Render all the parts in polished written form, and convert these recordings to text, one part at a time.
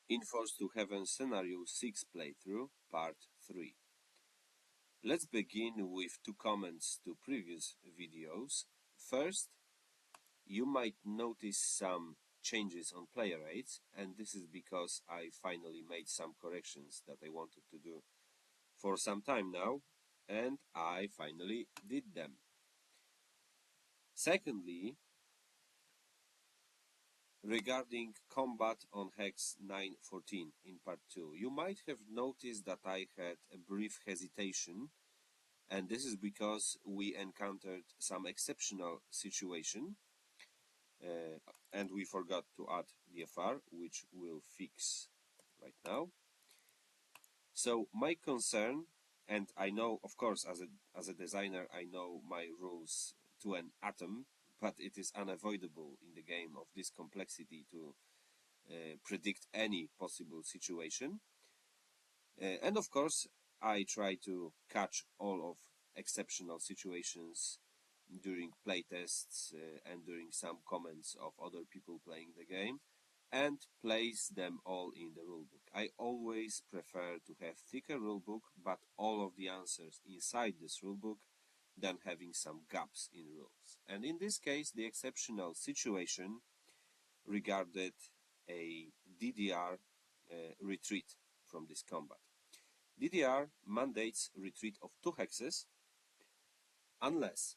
In Force to Heaven Scenario 6 playthrough, part 3. Let's begin with two comments to previous videos. First, you might notice some changes on player rates, and this is because I finally made some corrections that I wanted to do for some time now, and I finally did them. Secondly, regarding combat on Hex 914 in part 2, you might have noticed that I had a brief hesitation, and this is because we encountered some exceptional situation and we forgot to add DFR, which we'll fix right now. So my concern, and I know, of course, as a designer, I know my rules to an atom, but it is unavoidable in the game of this complexity to predict any possible situation. And of course, I try to catch all of exceptional situations during playtests and during some comments of other people playing the game, and place them all in the rulebook. I always prefer to have thicker rulebook, but all of the answers inside this rulebook, than having some gaps in rules. And in this case, the exceptional situation regarded a DDR retreat from this combat. DDR mandates retreat of 2 hexes unless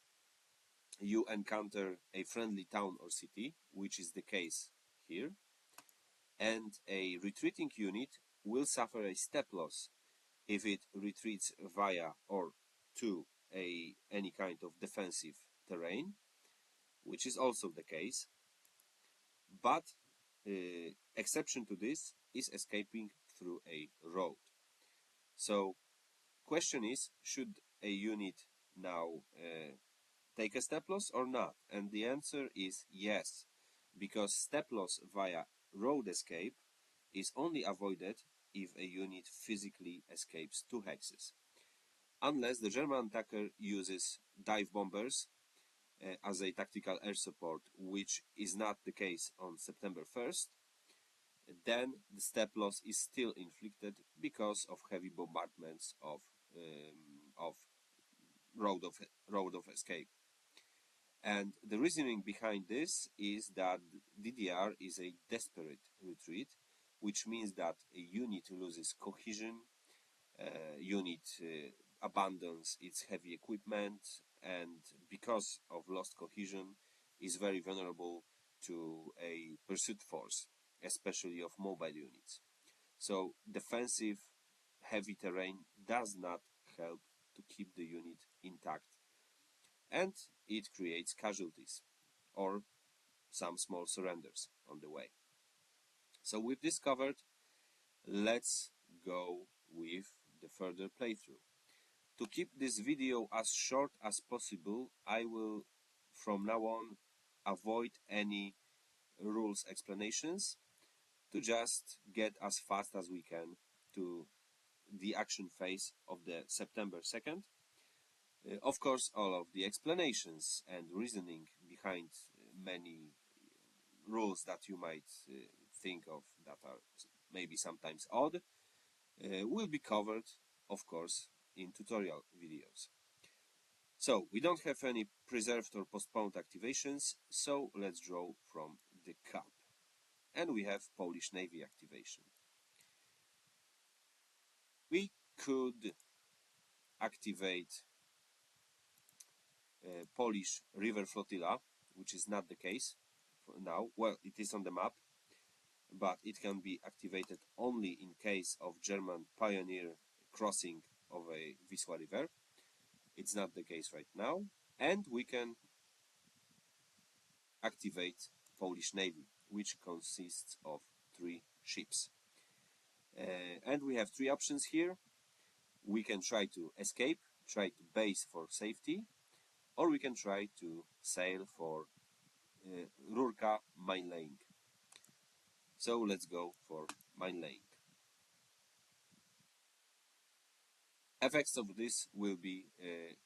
you encounter a friendly town or city, which is the case here, and a retreating unit will suffer a step loss if it retreats via or to any kind of defensive terrain, which is also the case. But exception to this is escaping through a road. So question is, should a unit now take a step loss or not? And the answer is yes, because step loss via road escape is only avoided if a unit physically escapes 2 hexes. Unless the German attacker uses dive bombers as a tactical air support, which is not the case on September 1st, then the step loss is still inflicted because of heavy bombardments of road of escape. And the reasoning behind this is that DDR is a desperate retreat, which means that a unit loses cohesion, unit abandons its heavy equipment, and because of lost cohesion is very vulnerable to a pursuit force, especially of mobile units. So defensive heavy terrain does not help to keep the unit intact, and it creates casualties or some small surrenders on the way. So with this covered, let's go with the further playthrough. To keep this video as short as possible, I will from now on avoid any rules explanations to just get as fast as we can to the action phase of the September 2nd. Of course, all of the explanations and reasoning behind many rules that you might think of that are maybe sometimes odd will be covered, of course, in tutorial videos. So, we don't have any preserved or postponed activations, so let's draw from the cup. And we have Polish Navy activation. We could activate Polish River Flotilla, which is not the case for now. Well, it is on the map, but it can be activated only in case of German pioneer crossing of a Wisła River. It's not the case right now. And we can activate Polish Navy, which consists of 3 ships. And we have 3 options here. We can try to escape, try to base for safety, or we can try to sail for Rurka mine laying. So let's go for mine laying. Effects of this will be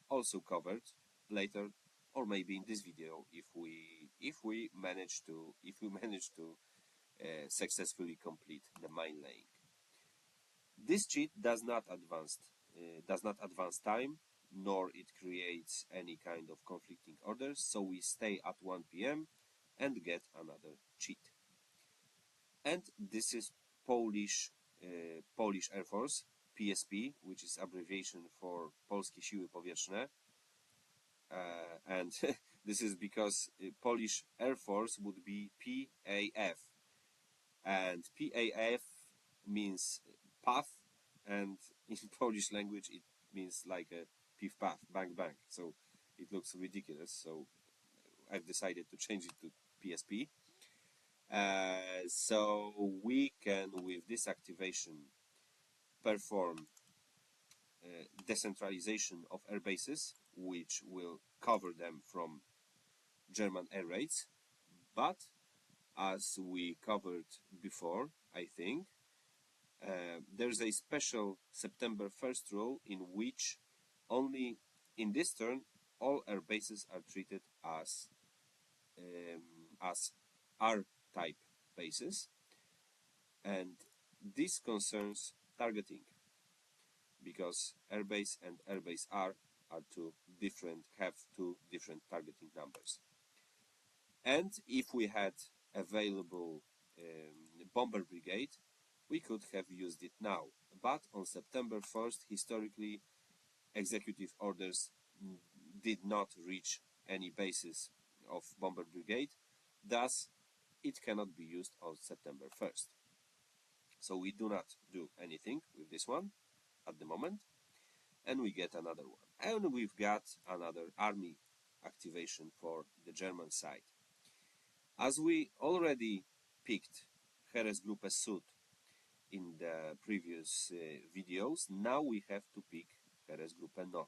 also covered later, or maybe in this video if we manage to successfully complete the mine laying. This cheat does not advance time, nor it creates any kind of conflicting orders, so we stay at 1 p.m. and get another cheat. And this is Polish Air Force, PSP, which is abbreviation for Polskie Siły Powietrzne. And this is because Polish Air Force would be PAF. And PAF means path, and in Polish language it means like a pif paf, bang bang. So it looks ridiculous. So I've decided to change it to PSP. So we can, with this activation, perform decentralization of air bases, which will cover them from German air raids. But as we covered before, I think, there's a special September 1st rule in which only in this turn all air bases are treated as R-type bases, and this concerns targeting, because airbase and airbase R have two different targeting numbers. And if we had available bomber brigade, we could have used it now. But on September 1st, historically, executive orders did not reach any bases of bomber brigade. Thus, it cannot be used on September 1st. So we do not do anything with this one at the moment, and we get another one. And we've got another army activation for the German side. As we already picked Heeresgruppe Süd in the previous videos, now we have to pick Heeresgruppe Nord.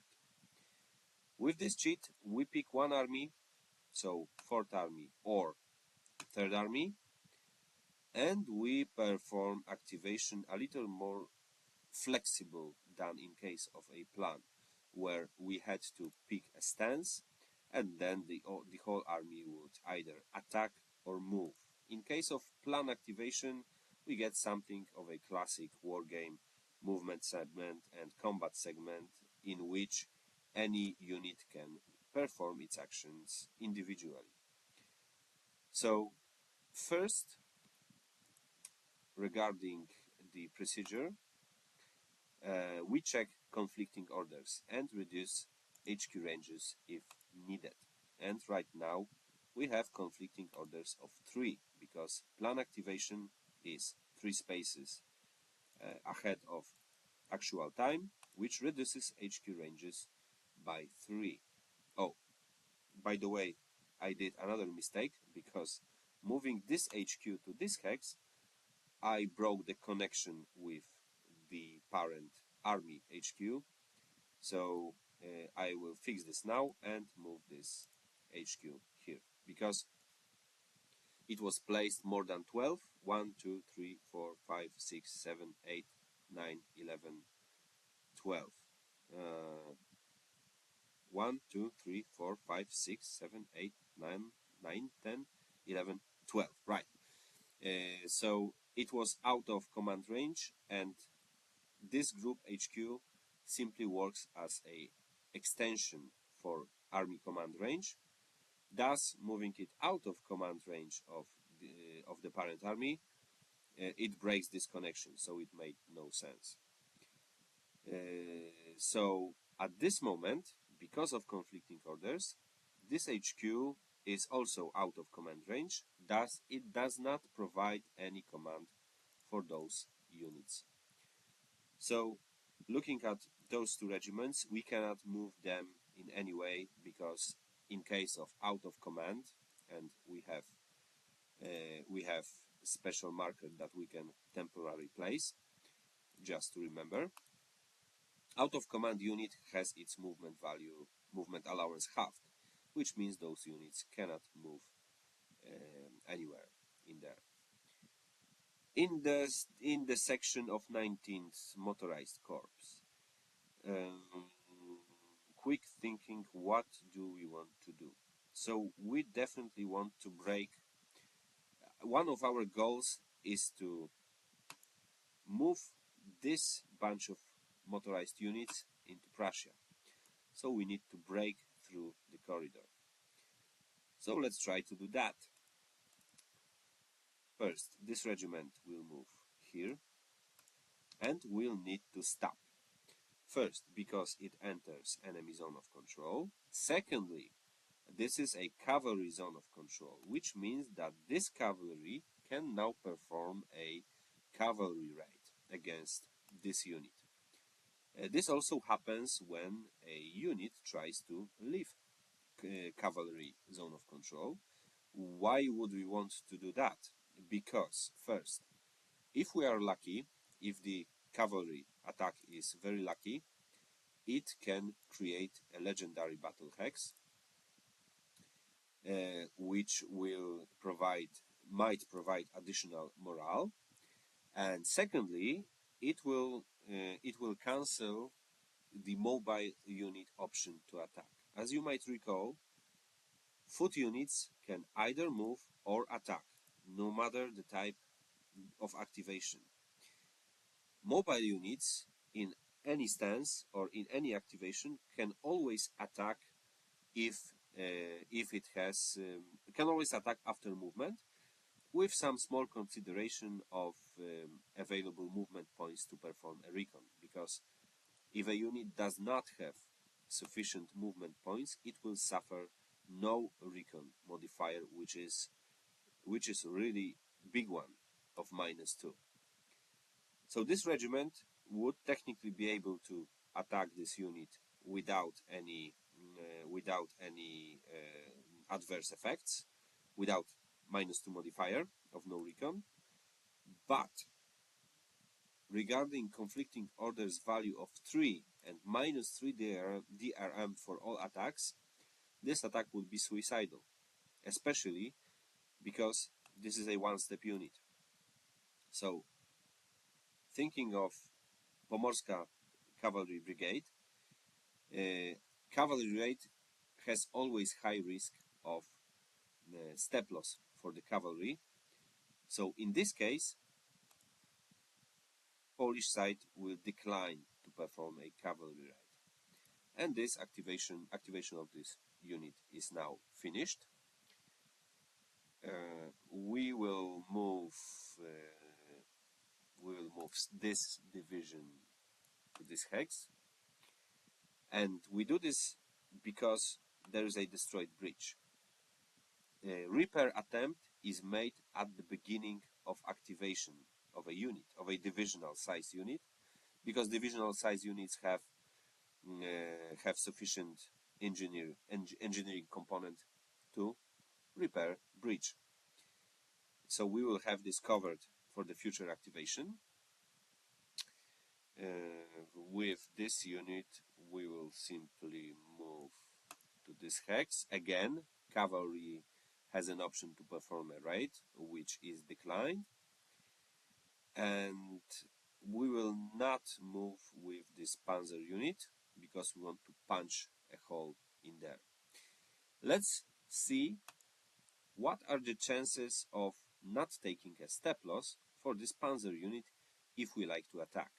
With this cheat, we pick one army, so 4th Army or 3rd Army, and we perform activation a little more flexible than in case of a plan, where we had to pick a stance and then the whole army would either attack or move. In case of plan activation, we get something of a classic war game movement segment and combat segment, in which any unit can perform its actions individually. So first, regarding the procedure, we check conflicting orders and reduce HQ ranges if needed. And right now we have conflicting orders of 3, because plan activation is 3 spaces ahead of actual time, which reduces HQ ranges by 3. Oh, by the way, I did another mistake, because moving this HQ to this hex, I broke the connection with the parent army HQ. So I will fix this now and move this HQ here, because it was placed more than 12. 1, 2, 3, 4, 5, 6, 7, 8, 9, 11, 12. 1, 2, 3, 4, 5, 6, 7, 8, 9, 10, 11, 12. Right. So it was out of command range, and this group HQ simply works as a extension for army command range. Thus, moving it out of command range of the parent army, it breaks this connection, so it made no sense. So at this moment, because of conflicting orders, this HQ is also out of command range. Thus, it does not provide any command for those units. So, looking at those 2 regiments, we cannot move them in any way, because in case of out of command, and we have special marker that we can temporarily place, just to remember. Out of command unit has its movement allowance halved, which means those units cannot move anywhere in there. In the section of 19th Motorized Corps, quick thinking, what do we want to do? So we definitely want to break one of our goals is to move this bunch of motorized units into Prussia. So we need to break through the corridor. So let's try to do that. First, this regiment will move here and will need to stop. First, because it enters enemy zone of control. Secondly, this is a cavalry zone of control, which means that this cavalry can now perform a cavalry raid against this unit. This also happens when a unit tries to leave cavalry zone of control. Why would we want to do that? Because, first, if we are lucky, if the cavalry attack is very lucky, it can create a legendary battle hex, which might provide additional morale. And secondly, it will cancel the mobile unit option to attack. As you might recall, foot units can either move or attack, no matter the type of activation. Mobile units in any stance or in any activation can always attack if it has can always attack after movement, with some small consideration of available movement points to perform a recon, because if a unit does not have sufficient movement points, it will suffer no recon modifier, which is a really big one of -2. So this regiment would technically be able to attack this unit without any adverse effects, without -2 modifier of no recon. But regarding conflicting orders value of 3 and -3 DRM for all attacks, this attack would be suicidal, especially because this is a one-step unit. So, thinking of Pomorska Cavalry Brigade, cavalry raid has always high risk of step loss for the cavalry. So in this case, Polish side will decline to perform a cavalry raid. And this activation of this unit is now finished. We will move this division to this hex, and we do this because there is a destroyed bridge. Repair attempt is made at the beginning of activation of a unit, of a divisional size unit, because divisional size units have sufficient engineering component to repair bridge. So we will have this covered for the future activation. With this unit, we will simply move to this hex. Again, cavalry has an option to perform a raid, which is declined. And we will not move with this panzer unit because we want to punch a hole in there. Let's see what are the chances of not taking a step loss for this panzer unit if we like to attack.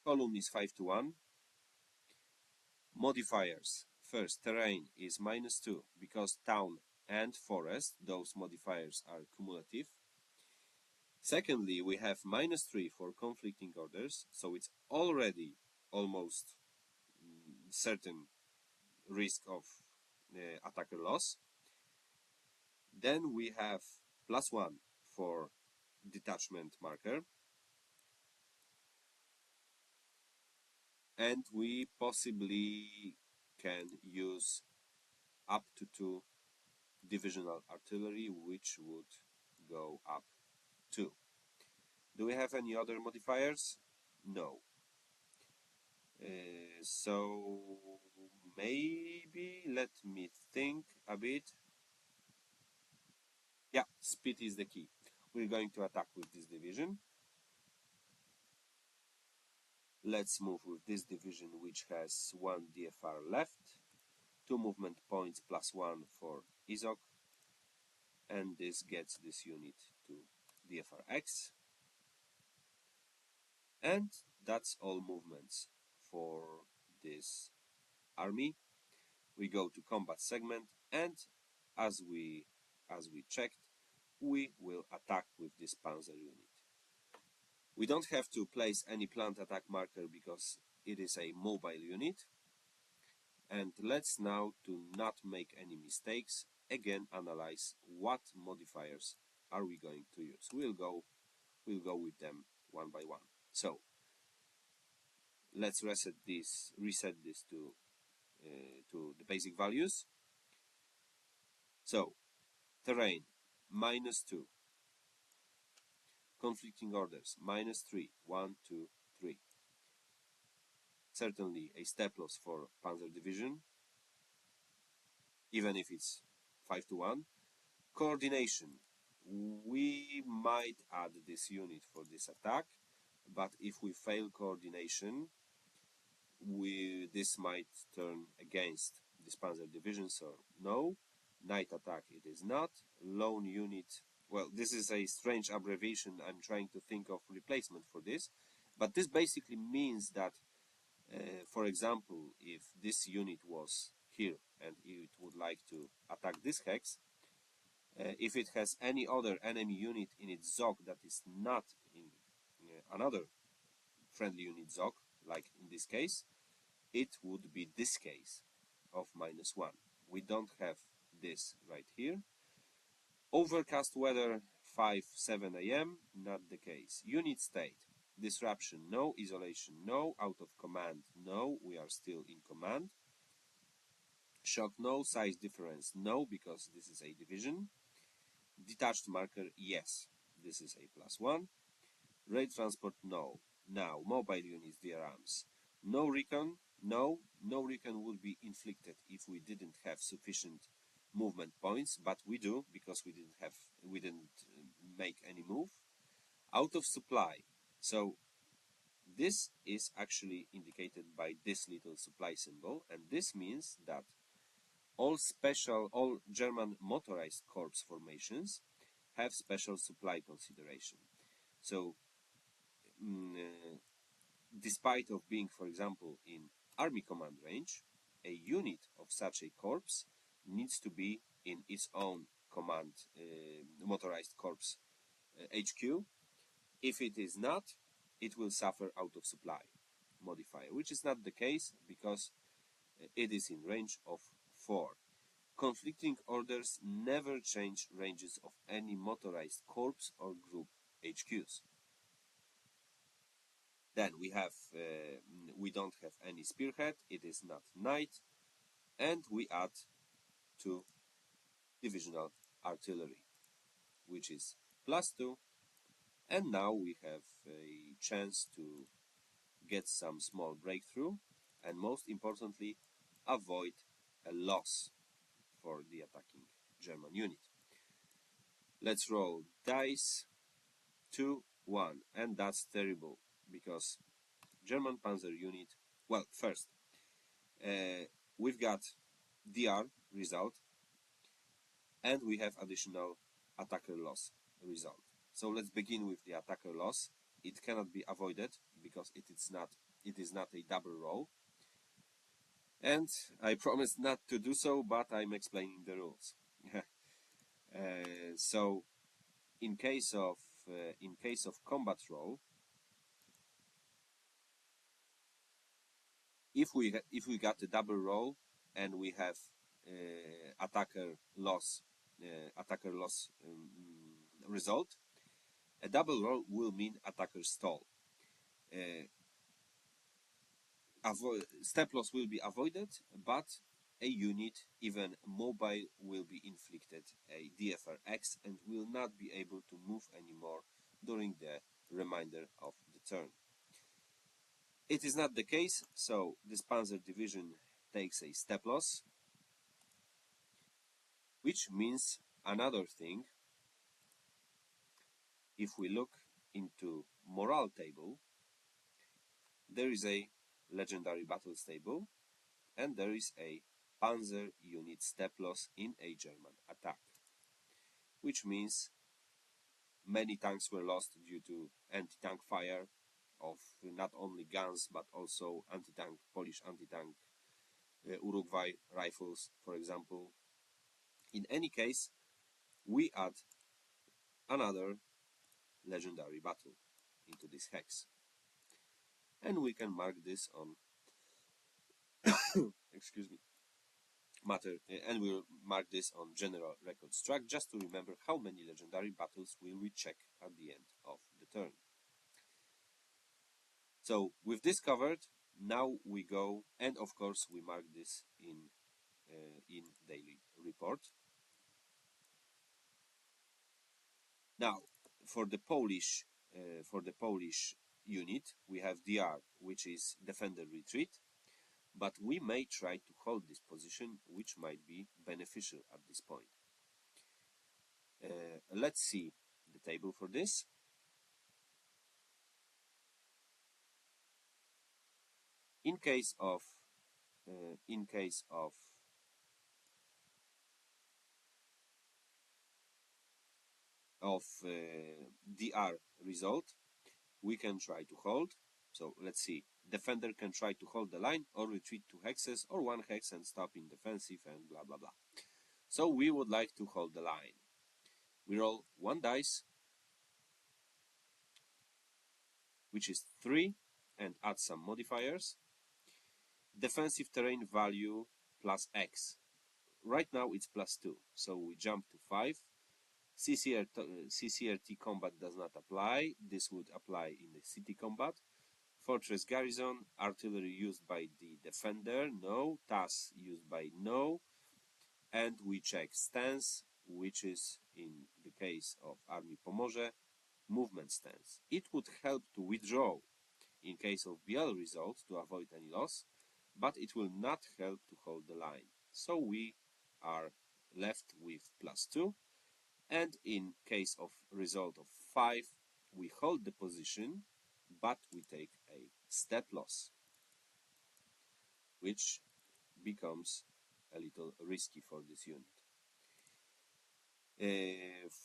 Column is 5-1. Modifiers. First, terrain is -2 because town and forest, those modifiers are cumulative. Secondly, we have -3 for conflicting orders, so it's already almost certain risk of attacker loss. Then we have +1 for detachment marker, and we possibly can use up to 2 divisional artillery, which would go up 2. Do we have any other modifiers? No. So maybe let me think a bit. Yeah, speed is the key. We're going to attack with this division. Let's move with this division, which has 1 DFR left, 2 movement points +1 for Izok. and this gets this unit to DFRX, and that's all movements for this army. We go to combat segment, and as we checked, we will attack with this panzer unit. We don't have to place any planned attack marker because it is a mobile unit. And let's now, to not make any mistakes, again analyze what modifiers are we going to use. We'll go with them one by one. So let's reset this to the basic values. So terrain -2, conflicting orders -3, 1, 2, 3. Certainly a step loss for Panzer Division, even if it's 5-1. Coordination. We might add this unit for this attack, but if we fail coordination, this might turn against this Panzer Division, so no. Night attack it is not. Lone unit, well, this is a strange abbreviation. I'm trying to think of replacement for this, but this basically means that, for example, if this unit was here and it would like to attack this hex, if it has any other enemy unit in its ZOG that is not in another friendly unit ZOG, like in this case, it would be this case of -1. We don't have this right here. Overcast weather, 5-7 a.m., not the case. Unit state, disruption, no. Isolation, no. Out of command, no. We are still in command. Shock, no. Size difference, no, because this is a division. Detached marker, yes. This is a +1. Raid transport, no. Now, mobile units, dear arms. No recon, no. No recon would be inflicted if we didn't have sufficient movement points, but we do, because we didn't make any move. Out of supply. So this is actually indicated by this little supply symbol, and this means that all German motorized corps formations have special supply consideration. So despite of being, for example, in army command range, a unit of such a corps needs to be in its own command motorized corps HQ. If it is not, it will suffer out of supply modifier, which is not the case because it is in range of 4. Conflicting orders never change ranges of any motorized corps or group HQs. Then we don't have any spearhead, it is not night, and we add 2 divisional artillery, which is +2, and now we have a chance to get some small breakthrough, and most importantly, avoid a loss for the attacking German unit. Let's roll dice. 2, 1, and that's terrible because German panzer unit, well, first we've got DR result and we have additional attacker loss result. So let's begin with the attacker loss. It cannot be avoided because it is not a double roll, and I promised not to do so, but I'm explaining the rules. So in case of combat roll, if we got a double roll and we have attacker loss result, a double roll will mean attacker stall. Step loss will be avoided, but a unit, even mobile, will be inflicted a DFRX and will not be able to move anymore during the remainder of the turn. It is not the case, so this Panzer division takes a step loss, which means another thing. If we look into morale table, there is a legendary battles table, and there is a Panzer unit step loss in a German attack. which means many tanks were lost due to anti-tank fire of not only guns but also anti-tank, Polish anti-tank Uruguay rifles, for example. In any case, we add another legendary battle into this hex. And we can mark this on excuse me matter and we'll mark this on general records track just to remember how many legendary battles will we check at the end of the turn. So with this covered, now we go, and of course we mark this in daily report. Now for the Polish unit we have DR, which is defender retreat, but we may try to hold this position, which might be beneficial at this point. Let's see the table for this. In case of DR result, we can try to hold. So let's see. Defender can try to hold the line or retreat 2 hexes or 1 hex and stop in defensive and blah blah blah. So we would like to hold the line. We roll 1 dice, which is 3, and add some modifiers. Defensive terrain value plus X. Right now it's +2, so we jump to 5. CCRT combat does not apply. This would apply in the city combat. Fortress garrison, artillery used by the defender, no. TAS used by no. And we check stance, which is, in the case of Army Pomorze, movement stance. It would help to withdraw in case of BL result to avoid any loss, but it will not help to hold the line. So we are left with +2, and in case of result of 5, we hold the position, but we take a step loss, which becomes a little risky for this unit.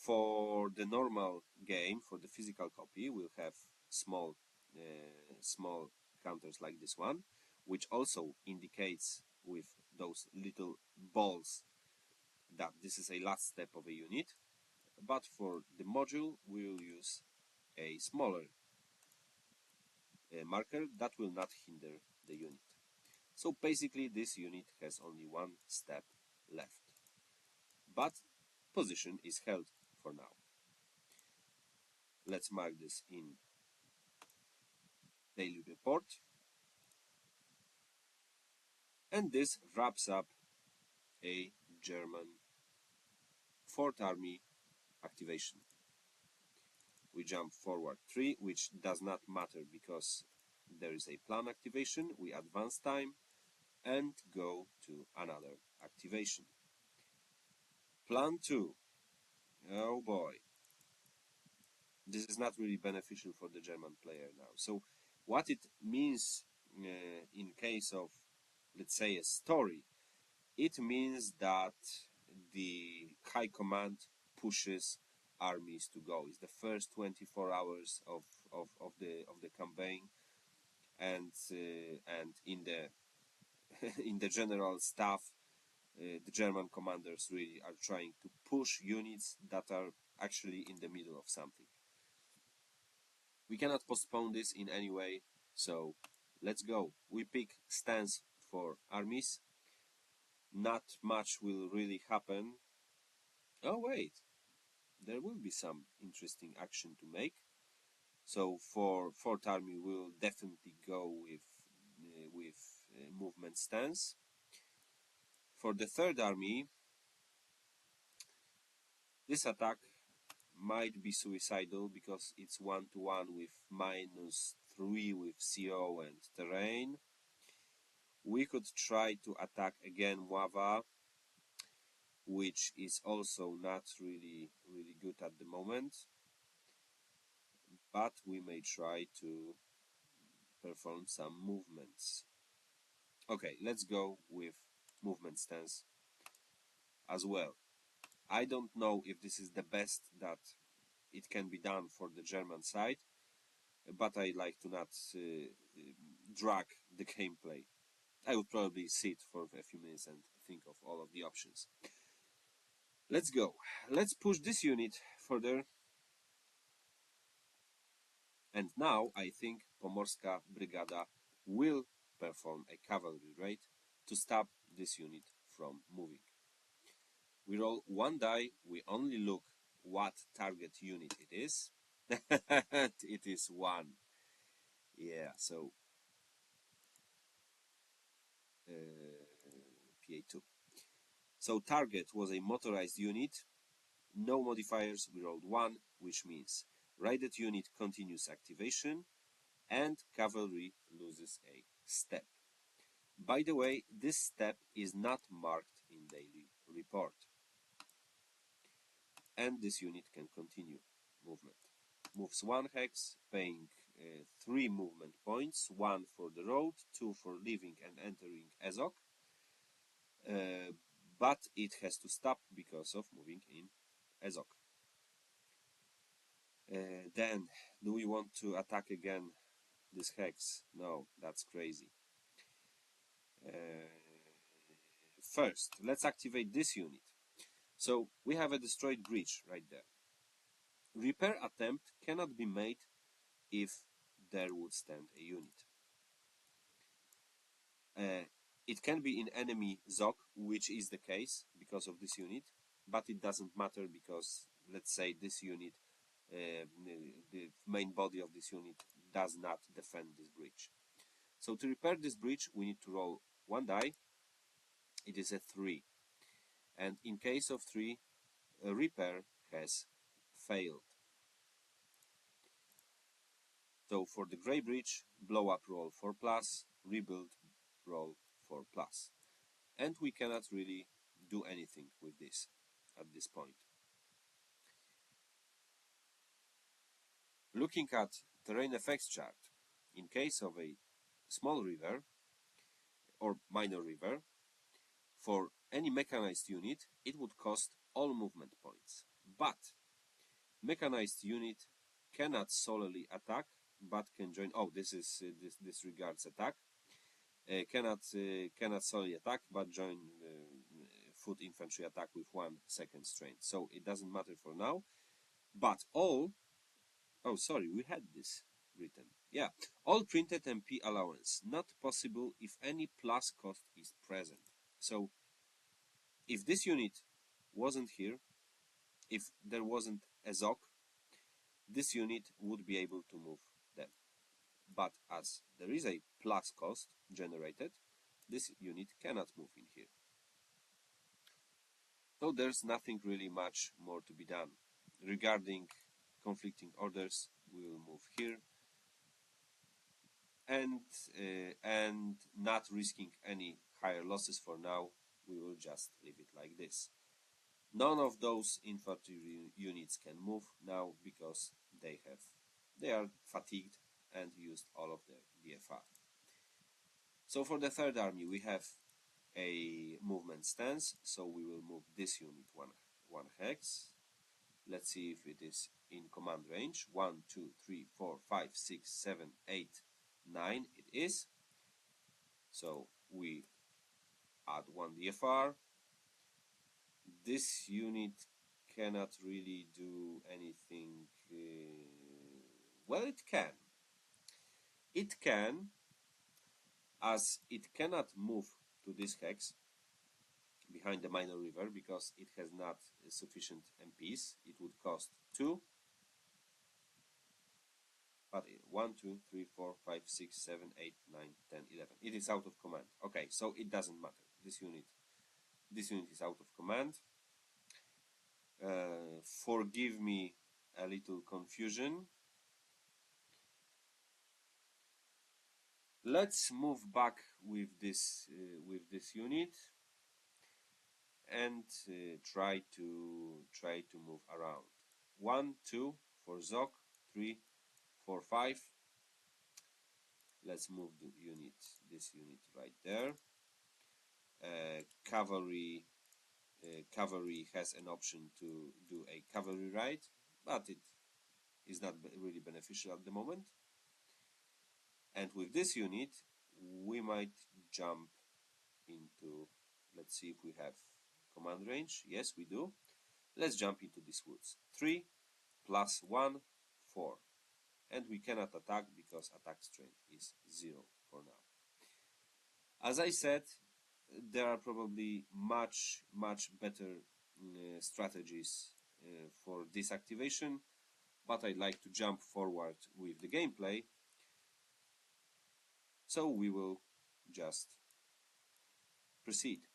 For the normal game, for the physical copy, we'll have small counters like this one, which also indicates with those little balls that this is a last step of a unit. But for the module, we'll use a smaller marker that will not hinder the unit. So basically this unit has only 1 step left, but position is held for now. Let's mark this in daily report, and this wraps up a German 4th Army activation. We jump forward 3, which does not matter because there is a plan activation. We advance time and go to another activation. Plan 2. Oh boy. This is not really beneficial for the German player now. So what it means in case of, let's say, a story, it means that the high command pushes armies to go. It's the first 24 hours of the campaign, and in the in the general staff, the German commanders really are trying to push units that are actually in the middle of something. We cannot postpone this in any way, so let's go. We pick stance for armies. Not much will really happen. Oh wait, there will be some interesting action to make. So for 4th Army, we'll definitely go with movement stance. For the 3rd Army, this attack might be suicidal because it's 1-to-1 with -3 with CO and terrain. We could try to attack again Wawa, which is also not really good at the moment, but we may try to perform some movements. Okay, let's go with movement stance as well. I don't know if this is the best that it can be done for the German side, but I like to not drag the gameplay. I would probably sit for a few minutes and think of all of the options. Let's go. Let's push this unit further. And now I think Pomorska Brygada will perform a cavalry raid to stop this unit from moving. We roll one die, we only look what target unit it is. It is 1. Yeah, so PA2. So target was a motorized unit, no modifiers, we rolled 1, which means raided unit continues activation and cavalry loses a step. By the way, this step is not marked in daily report. And this unit can continue movement. Moves 1 hex, paying 3 movement points, 1 for the road, 2 for leaving and entering Ezok. But it has to stop because of moving in Ezok. Then, do we want to attack again this hex? No, that's crazy. First, let's activate this unit. So we have a destroyed breach right there. Repair attempt cannot be made if there would stand a unit. It can be in enemy Zog, which is the case because of this unit, but it doesn't matter because, let's say, this unit, the main body of this unit does not defend this breach. So to repair this breach, we need to roll 1 die. It is a 3. And in case of 3, a repair has failed. So for the Grey Breach, blow up roll 4+, rebuild roll 4+. And we cannot really do anything with this at this point. Looking at terrain effects chart, in case of a small river or minor river, for any mechanized unit, it would cost all movement points. But mechanized unit cannot solely attack, but can join. Oh, this is this regards attack. Cannot solely attack, but join foot infantry attack with 1 second strength. So it doesn't matter for now. But all. Oh, sorry, we had this written. Yeah, all printed MP allowance not possible if any plus cost is present. So if this unit wasn't here, if there wasn't a Zog, this unit would be able to move them. But as there is a plus cost generated, this unit cannot move in here. So there's nothing really much more to be done. Regarding conflicting orders, we will move here and not risking any higher losses for now, we will just leave it like this. None of those infantry units can move now because they are fatigued and used all of their DFR. So for the third army we have a movement stance, so we will move this unit one hex. Let's see if it is in command range. 1, 2, 3, 4, 5, 6, 7, 8, 9. It is. So we add 1 DFR. This unit cannot really do anything. Well, it can. It can, as it cannot move to this hex behind the minor river because it has not sufficient MPs. It would cost 2. But 1, 2, 3, 4, 5, 6, 7, 8, 9, 10, 11. It is out of command. Okay, so it doesn't matter. This unit is out of command. Forgive me a little confusion. Let's move back with this unit and try to move around. 1, 2 for Zog, 3, 4, 5. Let's move this unit right there. Cavalry cavalry has an option to do a cavalry ride, but it is not really beneficial at the moment. And with this unit, we might jump into, let's see if we have command range. Yes, we do. Let's jump into these woods. 3 + 1, 4. And we cannot attack because attack strength is 0 for now. As I said, there are probably much better strategies for this activation, but I'd like to jump forward with the gameplay, so we will just proceed.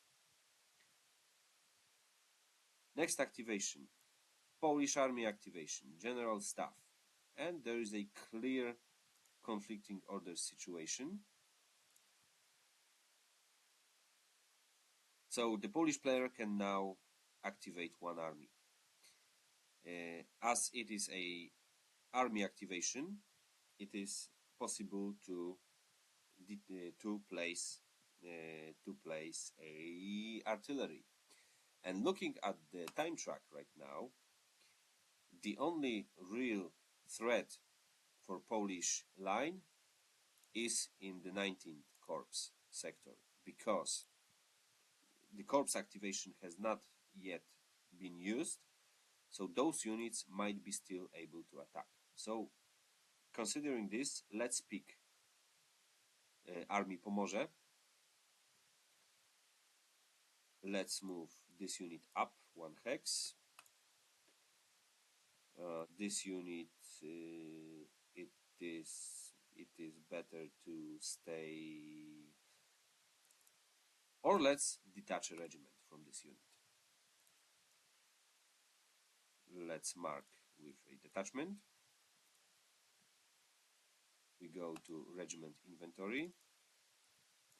Next activation, Polish Army activation, General Staff, and there is a clear conflicting orders situation. So the Polish player can now activate one army. As it is a army activation, it is possible to place a artillery. And looking at the time track right now, the only real threat for Polish line is in the 19th Corps sector, because the corps activation has not yet been used, so those units might be still able to attack. So considering this, let's pick Army Pomorze. Let's move this unit up 1 hex. This unit, it is better to stay, or let's detach a regiment from this unit. Let's mark with a detachment. We go to regiment inventory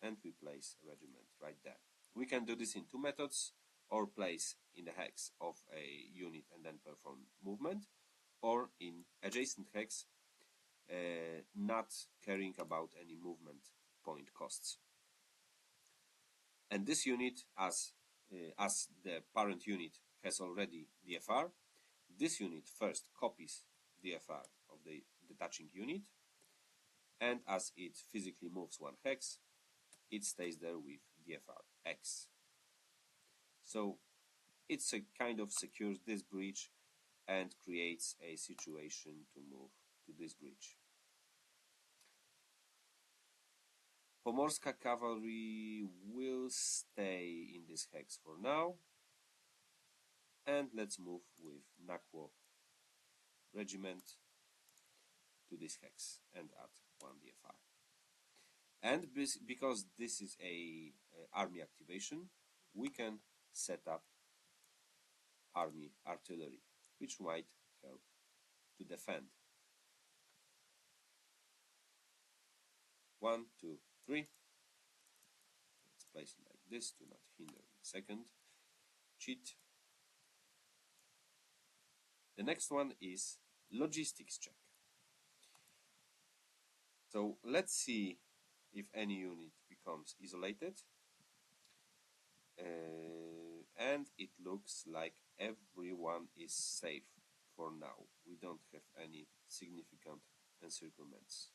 and we place a regiment right there. We can do this in 2 methods, or place in the hex of a unit and then perform movement, or in adjacent hex, not caring about any movement point costs. And this unit, as the parent unit has already DFR, this unit first copies DFR of the detaching unit, and as it physically moves 1 hex, it stays there with DFR X. So it's a kind of secures this breach and creates a situation to move to this breach. Pomorska cavalry will stay in this hex for now, and let's move with Nakło regiment to this hex and add 1 DFR. And because this is a army activation, we can set up army artillery, which might help to defend. 1, 2, 3. Let's place it like this to not hinder the second cheat. The next one is logistics check. So let's see if any unit becomes isolated. And it looks like everyone is safe for now. We don't have any significant encirclements.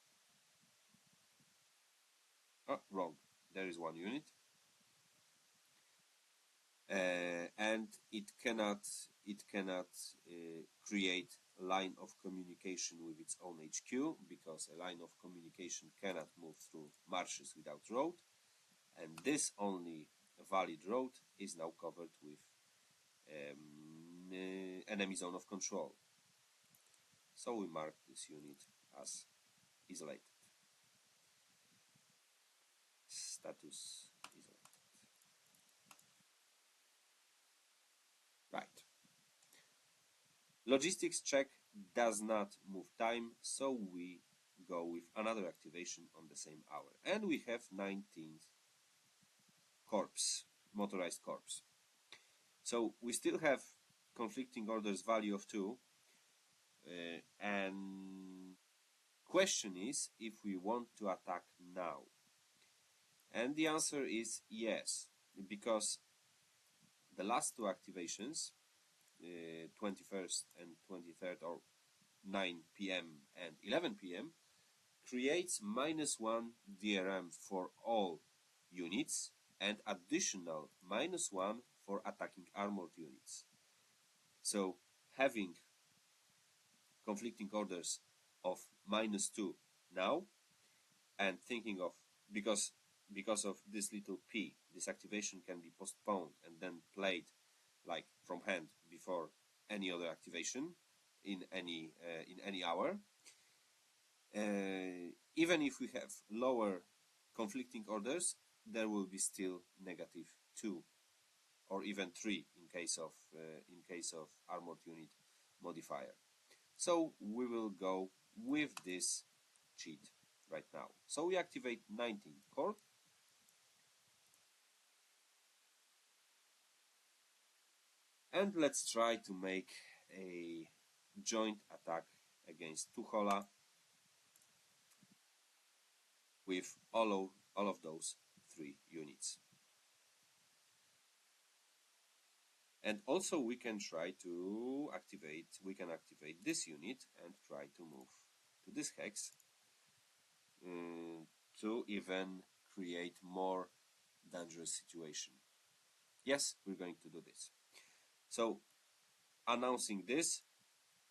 Oh, wrong. There is 1 unit. And it cannot create a line of communication with its own HQ, because a line of communication cannot move through marshes without road, and this only valid road is now covered with enemy zone of control. So we mark this unit as isolated. Status isolated. Right. Logistics check does not move time, so we go with another activation on the same hour. And we have 19th Corps, motorized corps. So we still have conflicting orders value of 2, and question is if we want to attack now. And the answer is yes, because the last two activations, 21st and 23rd, or 9 p.m. and 11 p.m., creates -1 DRM for all units and additional -1 for attacking armored units. So having conflicting orders of -2 now, and thinking of, because of this little p, this activation can be postponed and then played like from hand before any other activation in any hour. Even if we have lower conflicting orders, there will be still -2 or even 3 in case of armored unit modifier. So we will go with this cheat right now. So we activate 19 Corp, and let's try to make a joint attack against Tuchola with all of those 3 units. And also we can try to activate this unit and try to move to this hex to even create more dangerous situation. Yes, we're going to do this. So, announcing this,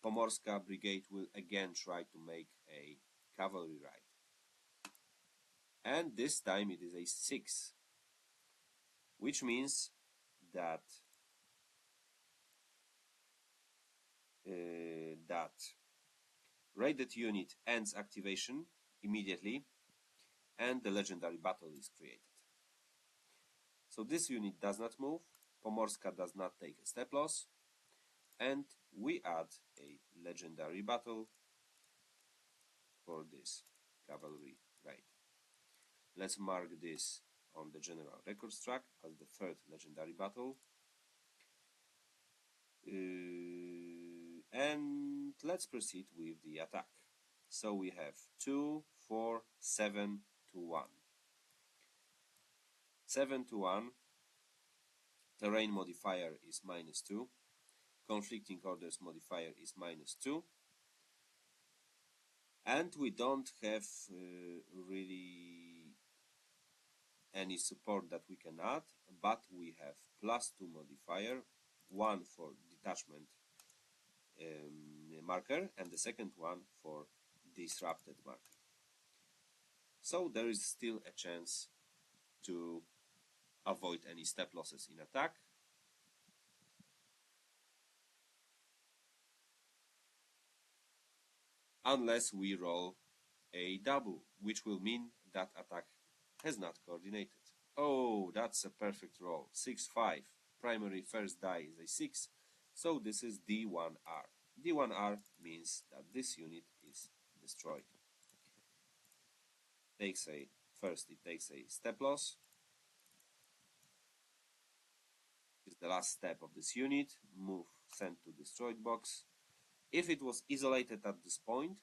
Pomorska Brigade will again try to make a cavalry ride. And this time it is a 6, which means that that raided unit ends activation immediately and the legendary battle is created. So this unit does not move, Pomorska does not take a step loss, and we add a legendary battle for this cavalry raid. Let's mark this on the general records track as the 3rd legendary battle. And let's proceed with the attack. So we have 2, 4, 7 to 1. 7 to 1. Terrain modifier is -2. Conflicting orders modifier is -2. And we don't have really any support that we can add, but we have +2 modifier, one for detachment marker and the second one for disrupted marker. So there is still a chance to avoid any step losses in attack. Unless we roll a double, which will mean that attack has not coordinated. Oh, that's a perfect roll. 6-5. Primary first die is a 6, so this is D1R. D1R means that this unit is destroyed. First it takes a step loss. It's the last step of this unit. Move, send to destroyed box. If it was isolated at this point,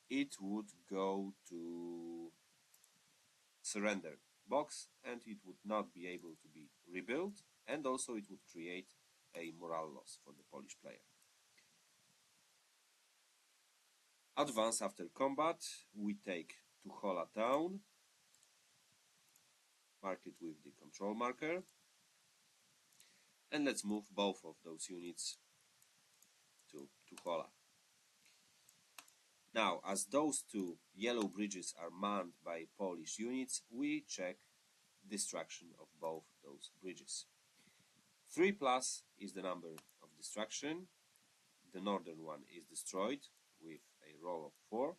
it would go to surrender box and it would not be able to be rebuilt, and also it would create a morale loss for the Polish player. Advance after combat, we take Tuchola town, mark it with the control marker, and let's move both of those units to Tuchola. Now, as those 2 yellow bridges are manned by Polish units, we check destruction of both those bridges. 3+ is the number of destruction. The northern one is destroyed with a roll of 4,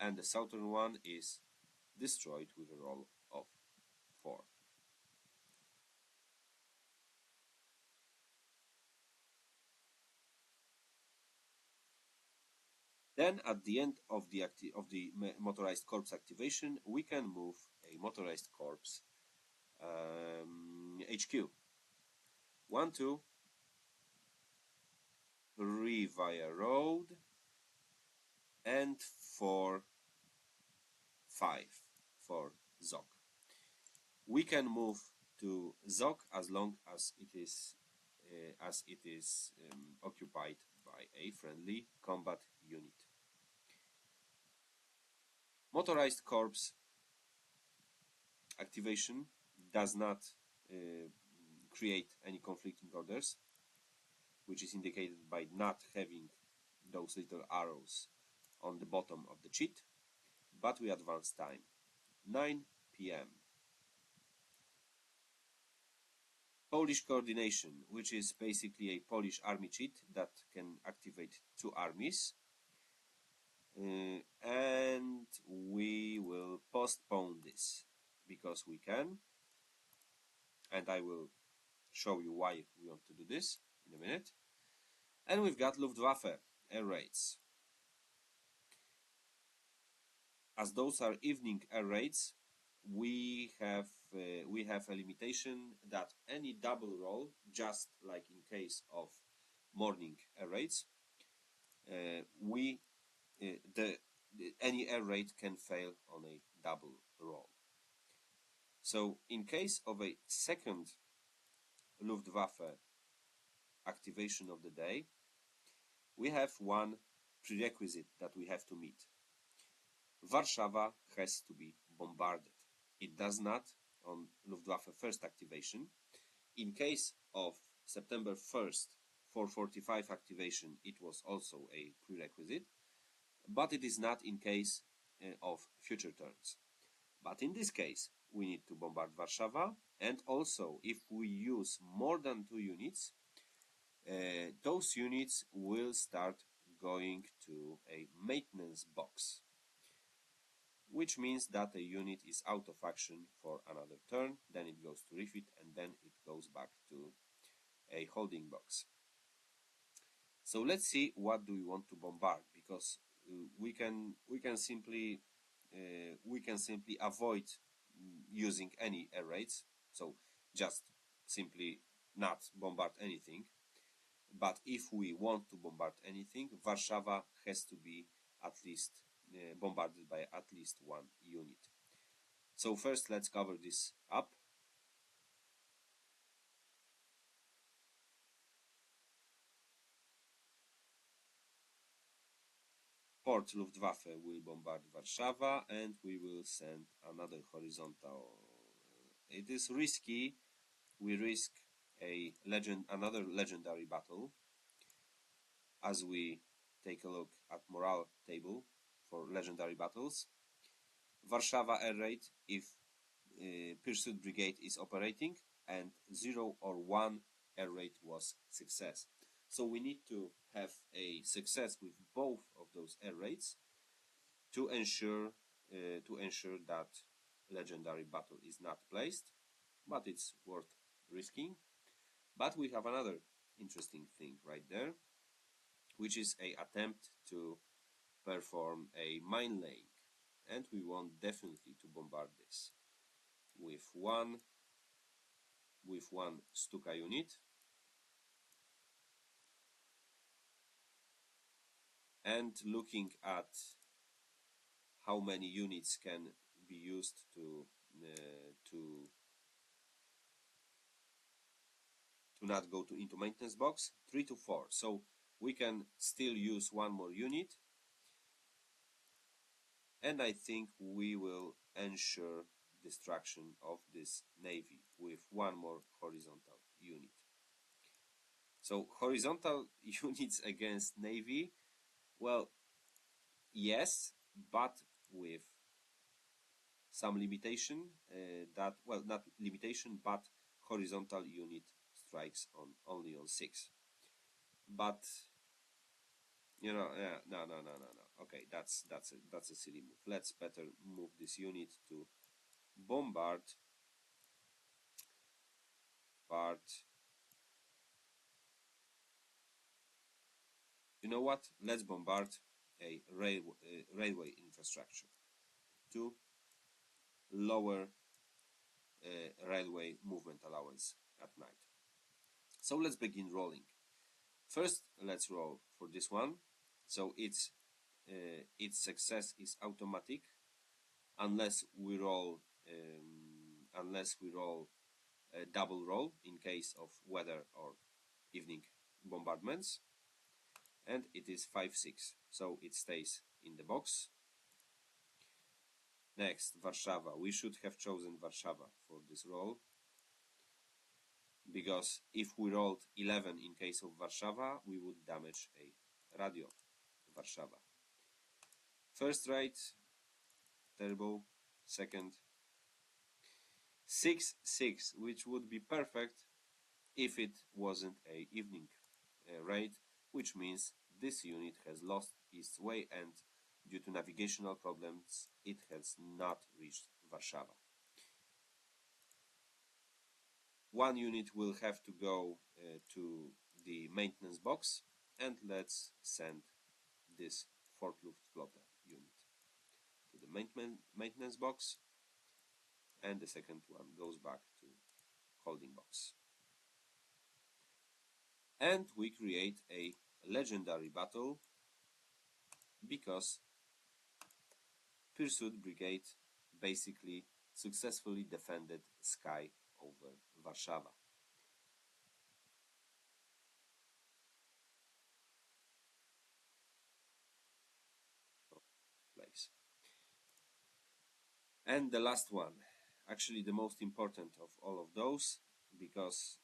and the southern one is destroyed with a roll of 4. Then at the end of the motorized corps activation, we can move a motorized corps HQ. 1, 2, 3 via road, and 4, 5 for Zog. We can move to Zog as long as it is occupied by a friendly combat unit. Motorized corps activation does not create any conflicting orders, which is indicated by not having those little arrows on the bottom of the cheat, but we advance time 9 p.m. Polish coordination, which is basically a Polish army cheat that can activate two armies, and we will postpone this because we can, and I will show you why we want to do this in a minute. And we've got Luftwaffe air raids. As those are evening air raids, we have a limitation that any double roll, just like in case of morning air raids, any air raid can fail on a double roll. So in case of a second Luftwaffe activation of the day, we have one prerequisite that we have to meet. Warszawa has to be bombarded. It does not on Luftwaffe first activation. In case of September 1st 445 activation, it was also a prerequisite, but it is not in case of future turns. But in this case, we need to bombard Warszawa, and also if we use more than 2 units, those units will start going to a maintenance box, which means that a unit is out of action for another turn, then it goes to refit, and then it goes back to a holding box. So let's see what do we want to bombard, because we can simply avoid using any air raids, so just simply not bombard anything. But if we want to bombard anything, Warszawa has to be at least bombarded by at least 1 unit. So first let's cover this up. Port Luftwaffe will bombard Warszawa, and we will send another horizontal. It is risky. We risk another legendary battle as we take a look at morale table for legendary battles. Warszawa air raid if Pursuit Brigade is operating, and 0 or 1 air raid was success. So we need to have a success with both of those air raids to ensure that legendary battle is not placed, but it's worth risking. But we have another interesting thing right there, which is an attempt to perform a mine laying, and we want definitely to bombard this with one Stuka unit, and looking at how many units can be used to not go into maintenance box, 3 to 4. So we can still use 1 more unit, and I think we will ensure destruction of this navy with 1 more horizontal unit. So horizontal units against navy, well, yes, but with some limitation, not limitation, but horizontal unit strikes only on 6. But you know, no. Okay, that's a silly move. Let's better move this unit to bombard part. You know what? Let's bombard a railway infrastructure to lower railway movement allowance at night. So let's begin rolling. First, let's roll for this one. So its success is automatic unless we roll a double roll in case of weather or evening bombardments, and it is 5-6, so it stays in the box. Next, Warszawa. We should have chosen Warszawa for this roll, because if we rolled 11 in case of Warszawa, we would damage a radio Warszawa. First rate, terrible. Second, 6-6, which would be perfect if it wasn't a evening raid, which means this unit has lost its way and due to navigational problems it has not reached Warszawa. One unit will have to go to the maintenance box, and let's send this 4th Luftflotte unit to the maintenance box, and the second one goes back to holding box. And we create a legendary battle because Pursuit Brigade basically successfully defended sky over Warszawa. Place. And the last one, actually the most important of all of those, because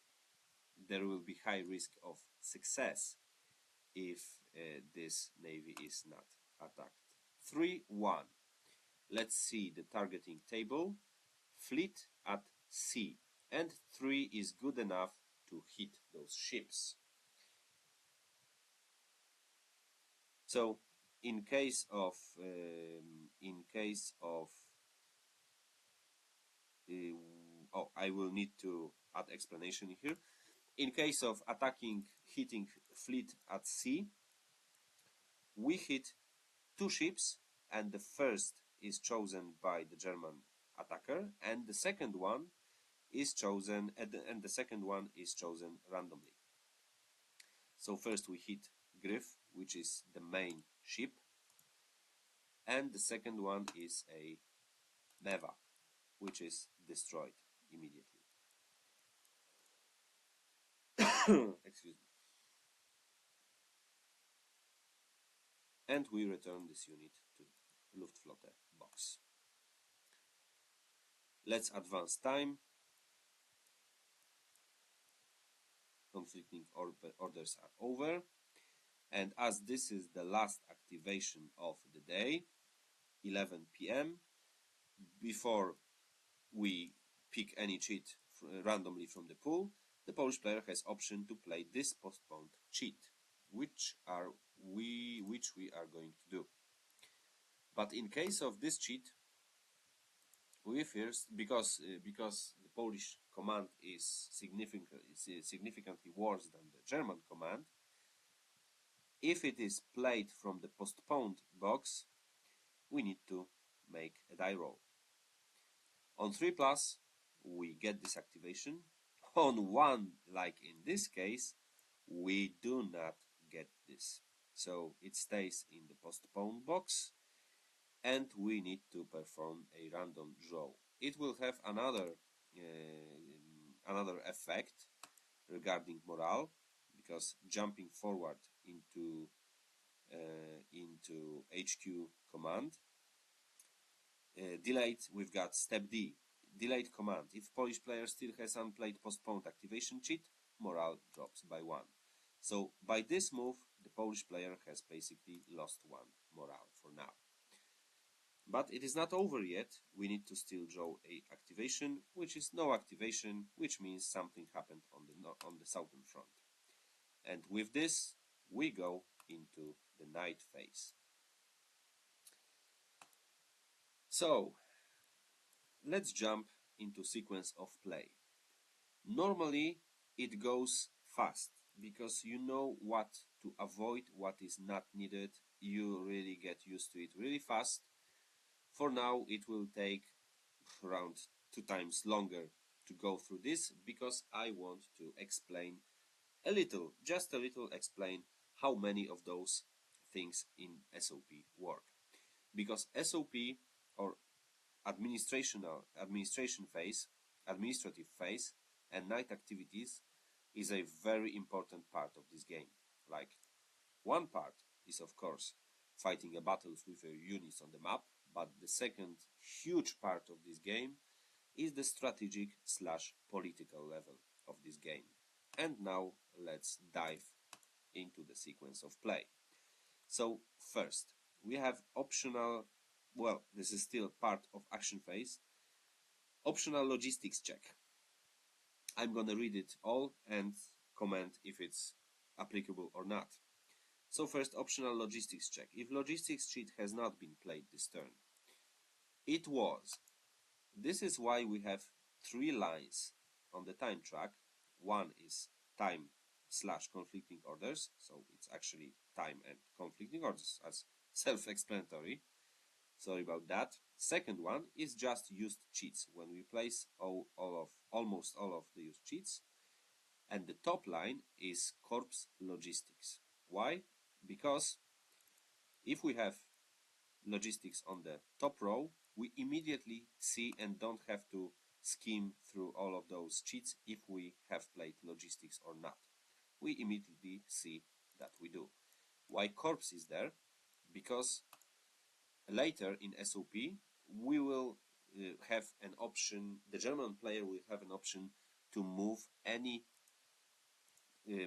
there will be high risk of success if this navy is not attacked. 3-1. Let's see the targeting table. Fleet at sea, and 3 is good enough to hit those ships. So in case of I will need to add explanation here. In case of hitting fleet at sea, we hit 2 ships, and the first is chosen by the German attacker, and the second one is chosen randomly. So first we hit Gryf, which is the main ship, and the second one is a Neva, which is destroyed immediately. Excuse me. And we return this unit to Luftflotte box. Let's advance time. Conflicting orders are over, and as this is the last activation of the day, 11 p.m., before we pick any cheat randomly from the pool, the Polish player has option to play this postponed cheat, which we are going to do. But in case of this cheat, we first, because the Polish command is significantly worse than the German command, if it is played from the postponed box, we need to make a die roll. On 3+, we get this activation. On 1, like in this case, we do not get this. So it stays in the postponed box, and we need to perform a random draw. It will have another effect regarding morale, because jumping forward into HQ command, delayed, we've got step D, delayed command. If Polish player still has unplayed postponed activation cheat, morale drops by 1. So by this move, the Polish player has basically lost 1 morale for now. But it is not over yet. We need to still draw a activation, which is no activation, which means something happened on the southern front. And with this, we go into the night phase. So let's jump into sequence of play. Normally it goes fast, because you know what to avoid, what is not needed. You really get used to it really fast. For now it will take around 2 times longer to go through this, because I want to explain a little, just a little explain how many of those things in SOP work. Because SOP, or administrative phase, and night activities is a very important part of this game. Like, one part is of course fighting a battles with your units on the map, but the second huge part of this game is the strategic slash political level of this game. And now let's dive into the sequence of play. So first, we have optional, well, this is still part of action phase, optional logistics check. I'm gonna read it all and comment if it's applicable or not. So first, optional logistics check. If logistics cheat has not been played this turn, it was. This is why we have 3 lines on the time track. One is time slash conflicting orders, so it's actually time and conflicting orders, as self-explanatory. Sorry about that. Second one is just used cheats, when we place almost all of the used cheats. And the top line is corps logistics. Why? Because if we have logistics on the top row, we immediately see and don't have to skim through all of those cheats if we have played logistics or not. We immediately see that we do. Why corps is there? Because later in SOP we will have an option, the German player will have an option to move any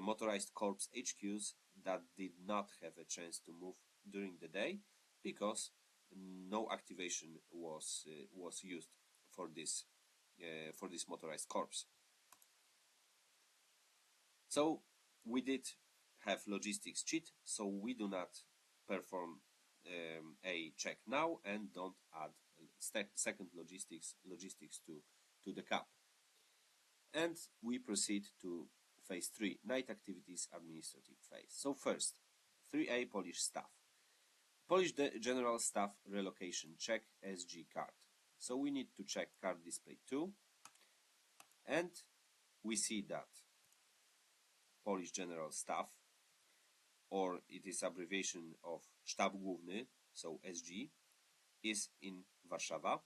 motorized corps HQs that did not have a chance to move during the day, because no activation was used for this motorized corps. So we did have logistics cheat, so we do not perform a check now and don't add second logistics to the cap. And we proceed to phase 3, night activities administrative phase. So first, 3A Polish staff. Polish General Staff relocation check SG card. So we need to check card display 2, and we see that Polish General Staff, or it is abbreviation of Sztab Główny, so SG, is in Warszawa,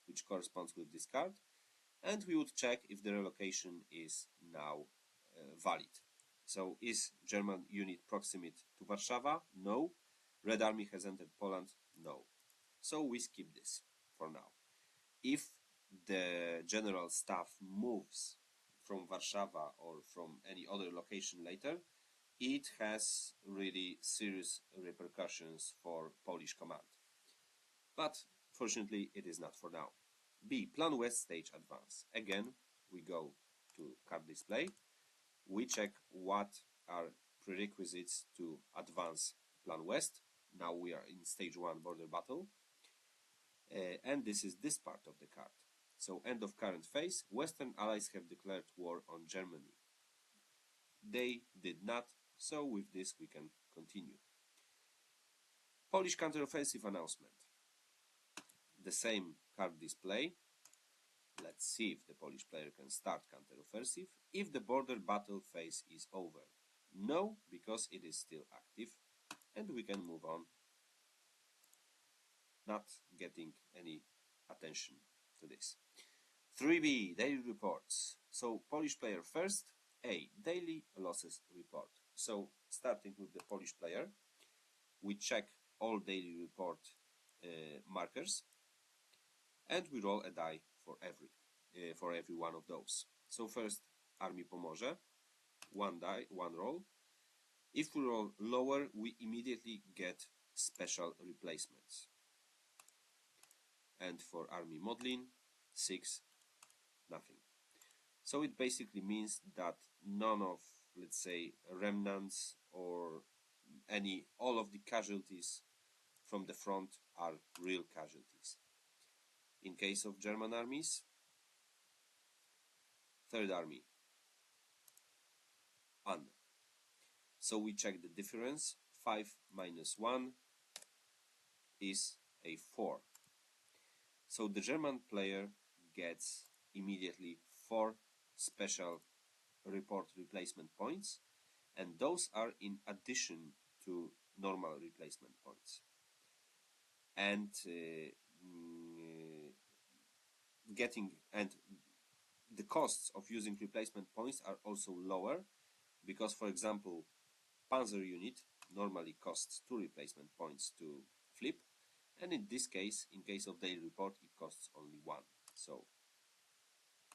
which corresponds with this card, and we would check if the relocation is now valid. So is German unit proximate to Warszawa? No. Red Army has entered Poland? No. So we skip this for now. If the General Staff moves from Warszawa or from any other location later, it has really serious repercussions for Polish command. But fortunately it is not for now. B. Plan West stage advance. Again, we go to card display. We check what are prerequisites to advance Plan West. Now we are in stage 1 border battle. And this is this part of the card. So end of current phase. Western allies have declared war on Germany. They did not, so with this we can continue. Polish counteroffensive announcement. The same card display. Let's see if the Polish player can start counteroffensive if the border battle phase is over. No, because it is still active, and we can move on, not getting any attention to this. 3B, daily reports. So Polish player first. A, daily losses report. So starting with the Polish player, we check all daily report markers, and we roll a die for every one of those. So first, Armii Pomorze, 1 die, 1 roll. If we roll lower, we immediately get special replacements. And for Armii Modlin, 6, nothing. So it basically means that none of, let's say, remnants or all of the casualties from the front are real casualties. In case of German armies, Third Army, An. So we check the difference. 5 minus 1 is a 4. So the German player gets immediately 4 special report replacement points, and those are in addition to normal replacement points. And the costs of using replacement points are also lower because, for example, Panzer unit normally costs 2 replacement points to flip, and in this case, in case of daily report, it costs only 1. So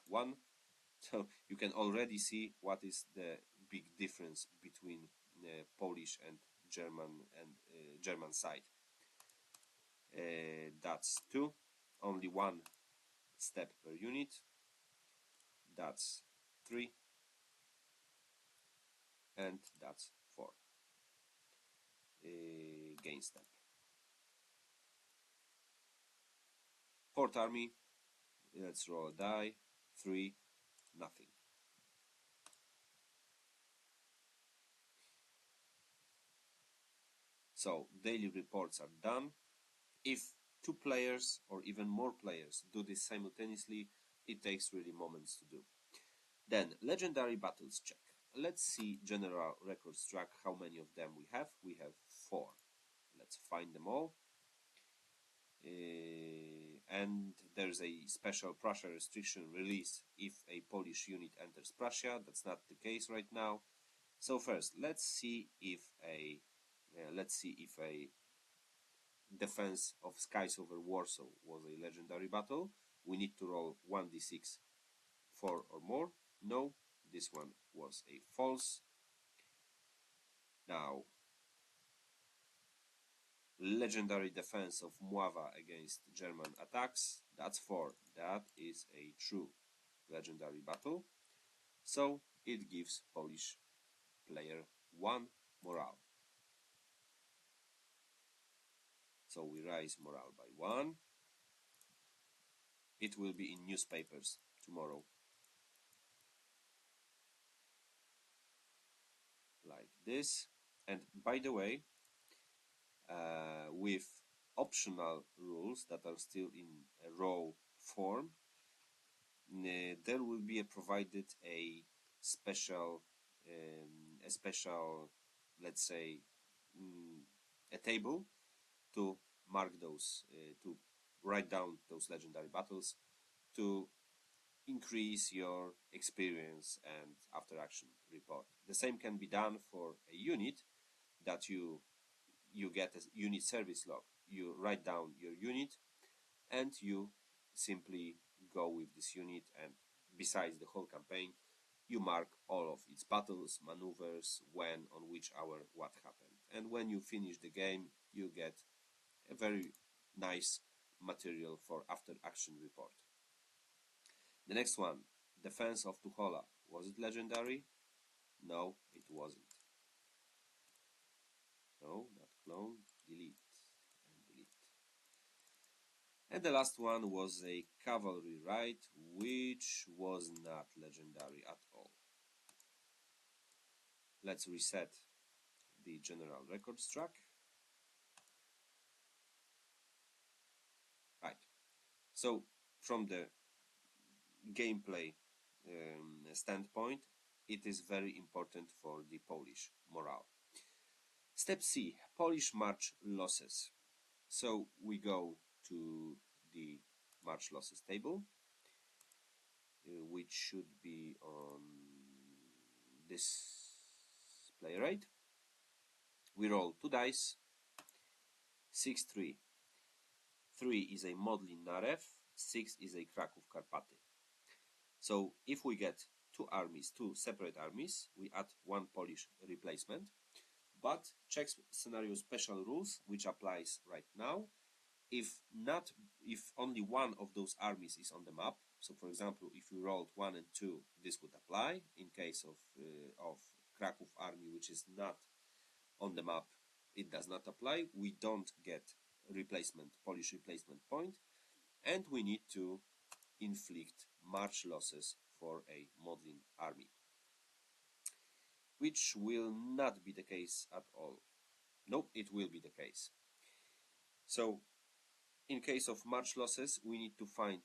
1. So you can already see what is the big difference between Polish and German side. That's 2, only 1 step per unit. That's 3, and that's 4 gain step. 4th army, let's roll a die. 3, nothing. So daily reports are done. If 2 players or even more players do this simultaneously, it takes really moments to do. Then legendary battles check. Let's see general records track how many of them we have. We have 4. Let's find them all. And there's a special Prussia restriction release if a Polish unit enters Prussia. That's not the case right now. So first, let's see if a defense of skies over Warsaw was a legendary battle. We need to roll 1d6, 4 or more. No, this one was a false. Now, legendary defense of Mława against German attacks. That's 4. That is a true legendary battle. So it gives Polish player 1 morale. So we raise morale by 1. It will be in newspapers tomorrow. Like this. And by the way, with optional rules that are still in a raw form, there will be provided a special, let's say, a table to mark those, to write down those legendary battles, to increase your experience and after action report. The same can be done for a unit that you get a unit service log. You write down your unit and you simply go with this unit, and besides the whole campaign, you mark all of its battles, maneuvers, when, on which hour, what happened. And when you finish the game, you get a very nice material for after action report. The next one, defense of Tuchola. Was it legendary? No, it wasn't. No, not clone, delete, and delete. And the last one was a cavalry ride, which was not legendary at all. Let's reset the general records track. Right. So from the gameplay standpoint, it is very important for the Polish morale. Step C, Polish march losses. So we go to the march losses table, which should be on this play rate. We roll 2 dice, 6, 3. 3 is a Modlin Narew, 6 is a Kraków Karpaty. So if we get 2 armies, 2 separate armies, we add 1 Polish replacement. But check scenario special rules, which applies right now. If only one of those armies is on the map, so for example, if you rolled 1 and 2, this would apply. In case of Kraków army, which is not on the map, it does not apply. We don't get Polish replacement point, and we need to inflict march losses for a Modlin army, which will not be the case at all. Nope, it will be the case. So in case of march losses, we need to find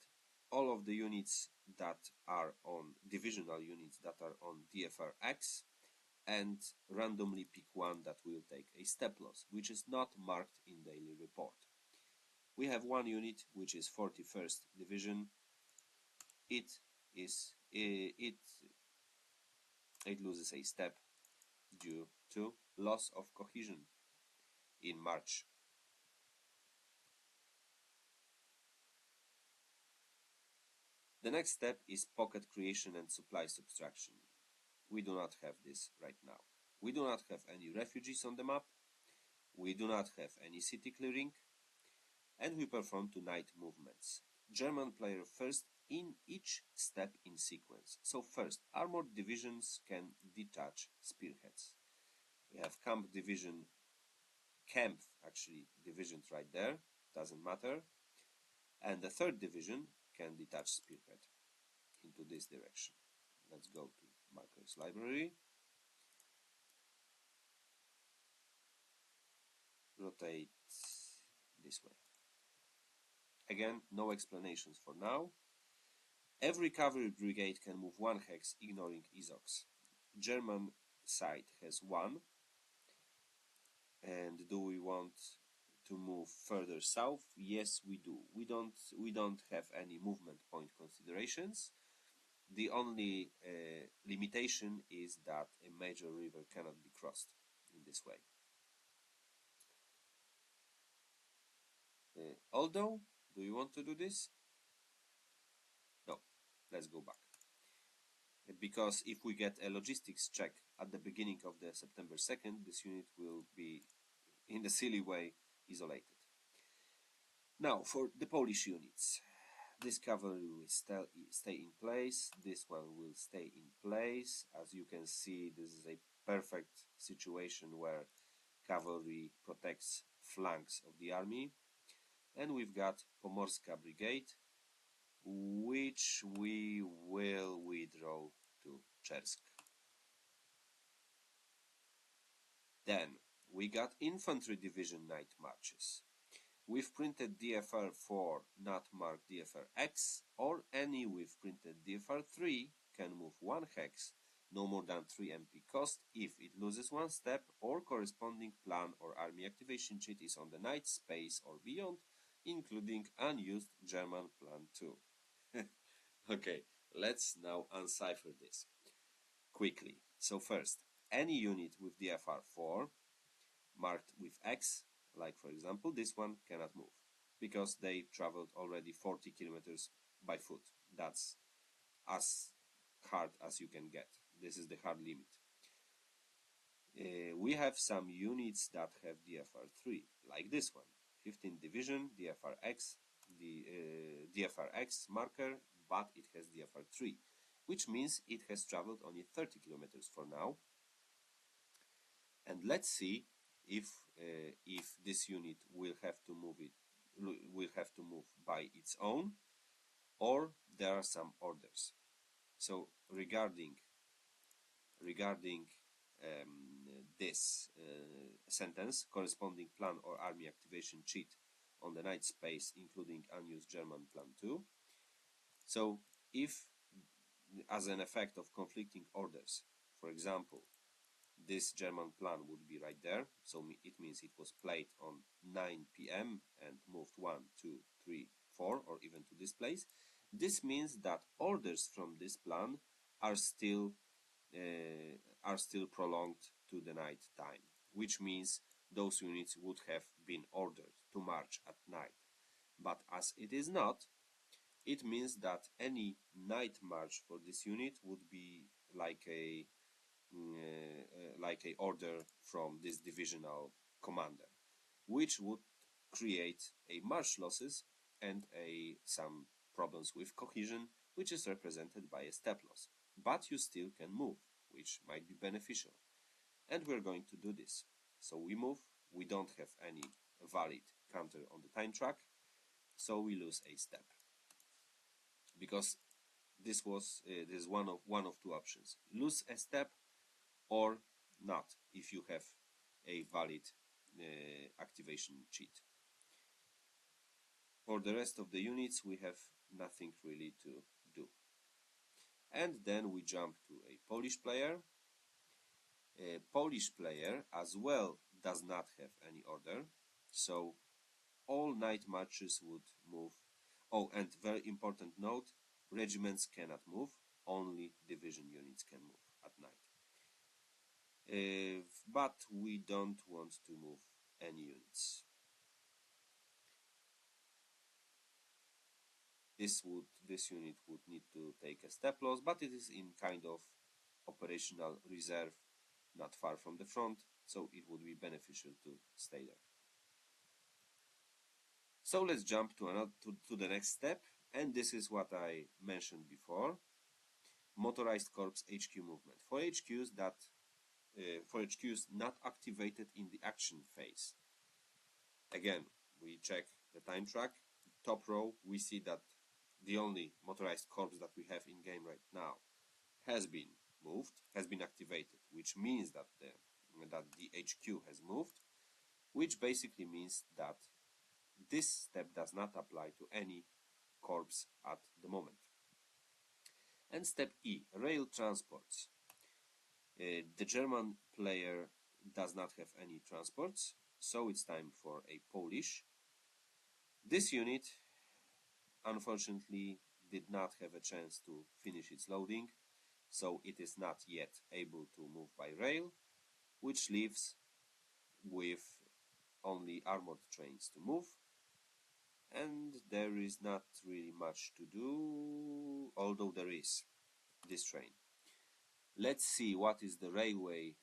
all of the units that are on divisional units that are on DFR X, and randomly pick one that will take a step loss, which is not marked in daily report. We have one unit which is 41st Division. It is it loses a step due to loss of cohesion in March. The next step is pocket creation and supply subtraction. We do not have this right now. We do not have any refugees on the map. We do not have any city clearing. And we perform two knight movements. German player first in each step in sequence. So first, armored divisions can detach spearheads. We have camp divisions right there, doesn't matter. And the third division can detach spearhead into this direction. Let's go to markers library. Rotate this way. Again, no explanations for now. Every cavalry brigade can move one hex, ignoring Izox. German side has one. And do we want to move further south? Yes, we do. We don't have any movement point considerations. The only limitation is that a major river cannot be crossed in this way. Although, do you want to do this? No. Let's go back. Because if we get a logistics check at the beginning of the September 2nd, this unit will be, in a silly way, isolated. Now, for the Polish units. This cavalry will stay in place. This one will stay in place. As you can see, this is a perfect situation where cavalry protects flanks of the army. And we've got Pomorska Brigade, which we will withdraw to Chersk. Then we got Infantry Division night marches. We've printed DFR 4 not marked DFR X, or any with printed DFR 3 can move one hex, no more than 3 MP cost, if it loses one step or corresponding plan or army activation cheat is on the night space or beyond, including unused German plan 2. Okay, let's now uncipher this quickly. So first, any unit with DFR 4 marked with X, like for example this one, cannot move because they traveled already 40 kilometers by foot. That's as hard as you can get. This is the hard limit. We have some units that have DFR 3, like this one, 15th Division, DFR X, the DFR X marker, but it has DFR 3, which means it has traveled only 30 kilometers for now. And let's see if this unit will have to move by its own, or there are some orders. So regarding this sentence, corresponding plan or army activation cheat on the night space, including unused German plan 2. So if, as an effect of conflicting orders, for example, this German plan would be right there, so it means it was played on 9 p.m. and moved 1, 2, 3, 4, or even to this place. This means that orders from this plan are still prolonged to the night time, which means those units would have been ordered to march at night. But as it is not, it means that any night march for this unit would be like a order from this divisional commander, which would create a march losses and some problems with cohesion, which is represented by a step loss. But you still can move, which might be beneficial. And we're going to do this. So we move, we don't have any valid counter on the time track, so we lose a step. Because this is one of two options: lose a step or not, if you have a valid activation cheat. For the rest of the units, we have nothing really to do. And then we jump to a Polish player. A Polish player as well does not have any order, so all night marches would move. Oh, and very important note, regiments cannot move, only division units can move at night. But we don't want to move any units. This unit would need to take a step loss, but it is in kind of operational reserve, not far from the front, so it would be beneficial to stay there. So let's jump to the next step, and this is what I mentioned before: motorized corps HQ movement for HQs not activated in the action phase. Again, we check the time track. Top row, we see that the only motorized corps that we have in game right now has been moved, has been activated, which means that the HQ has moved, which basically means that this step does not apply to any corps at the moment. And step E, rail transports. The German player does not have any transports, so it's time for a Polish. This unit, unfortunately, did not have a chance to finish its loading, so it is not yet able to move by rail, which leaves with only armored trains to move, and there is not really much to do, although there is this train. Let's see what is the railway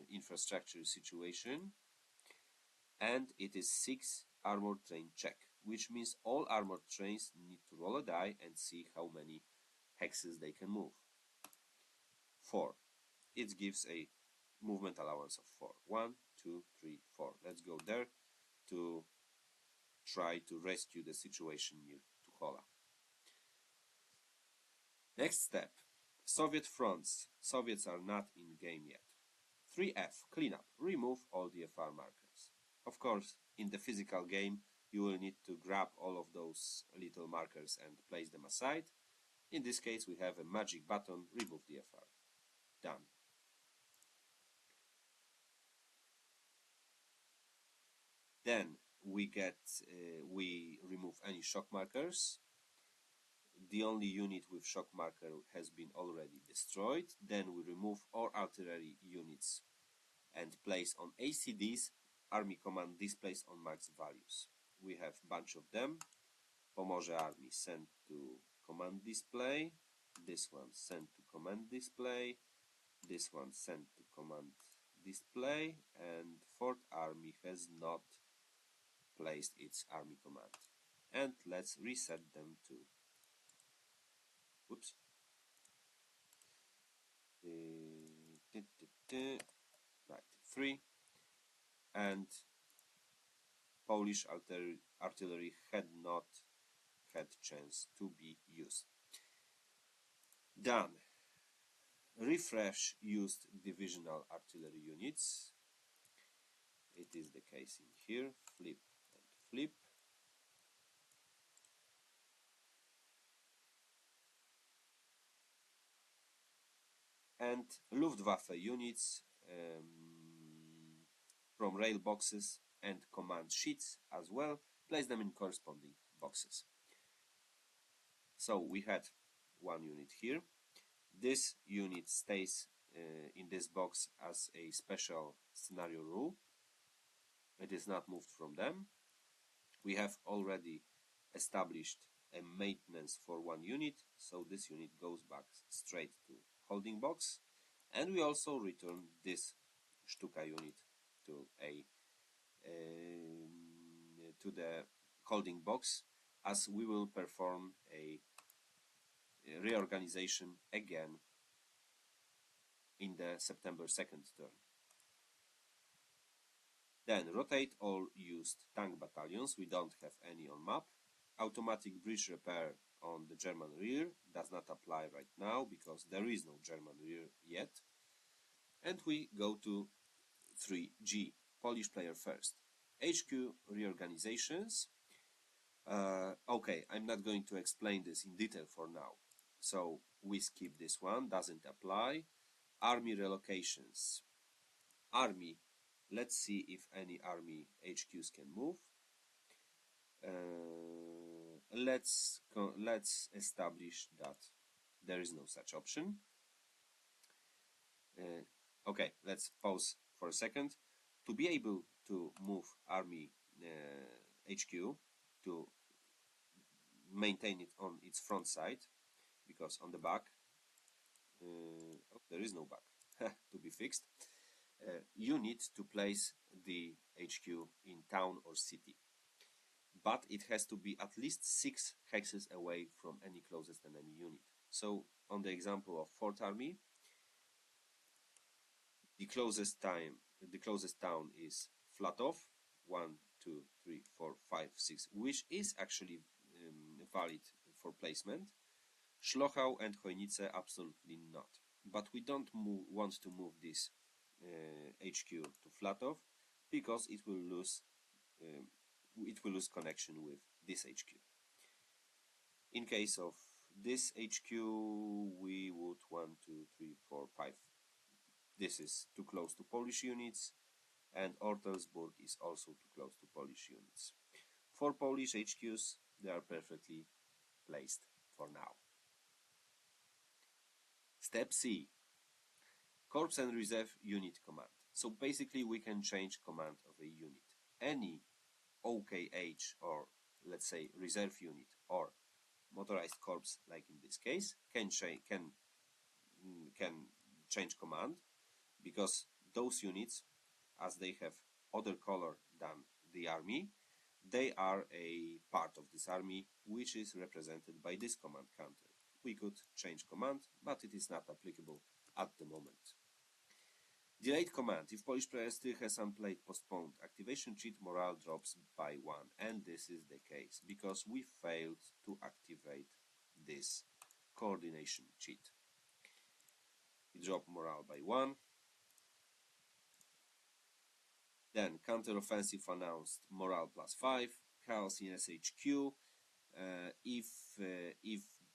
infrastructure situation, and it is 6 armored train check, which means all armored trains need to roll a die and see how many hexes they can move. 4. It gives a movement allowance of 4. 1, 2, 3, 4. Let's go there to try to rescue the situation near Tuchola. Next step, Soviet fronts. Soviets are not in game yet. 3F, cleanup. Remove all the FR markers. Of course, in the physical game, you will need to grab all of those little markers and place them aside. In this case, we have a magic button, remove the FR. Done. Then we remove any shock markers. The only unit with shock marker has been already destroyed. Then we remove all artillery units and place on ACDs, Army Command displays on max values. We have a bunch of them. Pomorze Army sent to command display. This one sent to command display. This one sent to command display. And 4th Army has not placed its Army Command. And let's reset them to whoops. Right, 3. And Polish artillery had not had chance to be used. Done. Refresh used divisional artillery units. It is the case in here. Flip and flip. And Luftwaffe units from rail boxes and command sheets as well. Place them in corresponding boxes. So we had one unit here. This unit stays in this box as a special scenario rule. It is not moved from them. We have already established a maintenance for one unit, so this unit goes back straight to holding box, and we also return this Sztuka unit to the holding box, as we will perform a reorganization again in the September 2nd turn. Then rotate all used tank battalions. We don't have any on map. Automatic bridge repair on the German rear does not apply right now because there is no German rear yet. And we go to 3G, Polish player first. HQ reorganizations. Okay, I'm not going to explain this in detail for now. So we skip this one, doesn't apply. Army relocations. Army, let's see if any army HQs can move. let's establish that there is no such option. Okay, let's pause for a second. To be able to move army HQ, to maintain it on its front side, because on the back, there is no back to be fixed, you need to place the HQ in town or city, but it has to be at least 6 hexes away from any closest enemy unit. So on the example of 4th Army, the closest town is Flatov, 1, 2, 3, 4, 5, 6, which is actually valid for placement. Szlochał and Chojnice, absolutely not. But we don't want to move this HQ to Flatov, because it will lose connection with this HQ. In case of this HQ, we would 1, 2, 3, 4, 5. This is too close to Polish units, and Ortelsburg is also too close to Polish units. For Polish HQs, they are perfectly placed for now. Step C, Corps and Reserve Unit Command. So basically we can change command of a unit. Any OKH, or let's say reserve unit, or motorized corps, like in this case, can change command, because those units, as they have other color than the army, they are a part of this army, which is represented by this command counter. We could change command, but it is not applicable at the moment. Delayed command. If Polish player still has unplayed postponed activation cheat, morale drops by 1. And this is the case, because we failed to activate this coordination cheat. We drop morale by 1. Then counter-offensive announced, morale plus 5, chaos in SHQ. If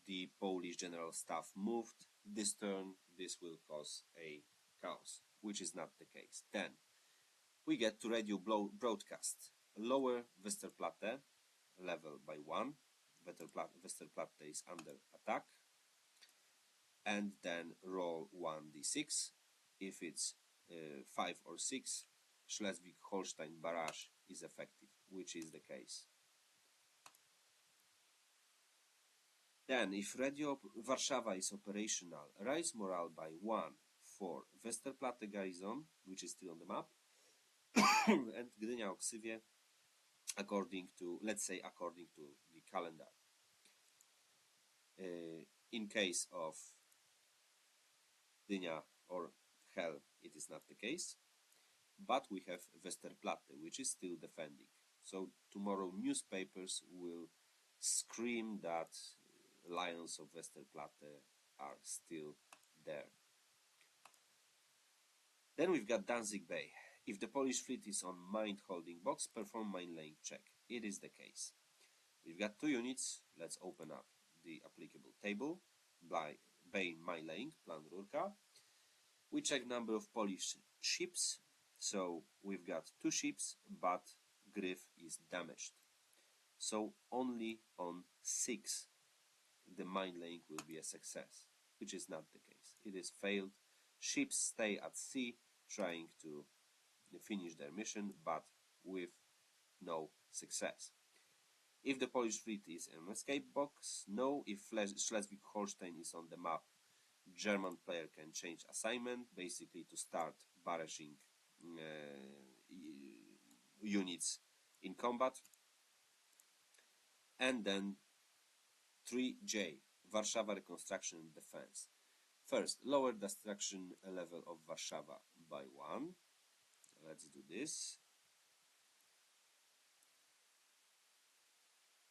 the Polish general staff moved this turn, this will cause a chaos, which is not the case. Then we get to radio broadcast. Lower Westerplatte level by 1. Westerplatte is under attack. And then roll 1d6. If it's 5 or 6, Schleswig-Holstein barrage is effective, which is the case. Then, if Radio Warszawa is operational, raise morale by 1 for Westerplatte garrison, which is still on the map, and Gdynia Oksywie, according to the calendar. In case of Gdynia or Hell, it is not the case, but we have Westerplatte, which is still defending. So tomorrow newspapers will scream that Lions of Westerplatte are still there. Then we've got Danzig Bay. If the Polish fleet is on mine holding box, perform mine laying check. It is the case. We've got 2 units. Let's open up the applicable table. Bay mine laying, plan Rurka. We check number of Polish ships. So we've got 2 ships, but Gryf is damaged. So only on 6 the mine laying will be a success, which is not the case. It is failed. Ships stay at sea trying to finish their mission, but with no success. If the Polish fleet is an escape box, no. If Schleswig-Holstein is on the map, German player can change assignment, basically to start barraging units in combat. And then 3J, Warszawa reconstruction and defense. First, lower destruction level of Warszawa by 1. Let's do this.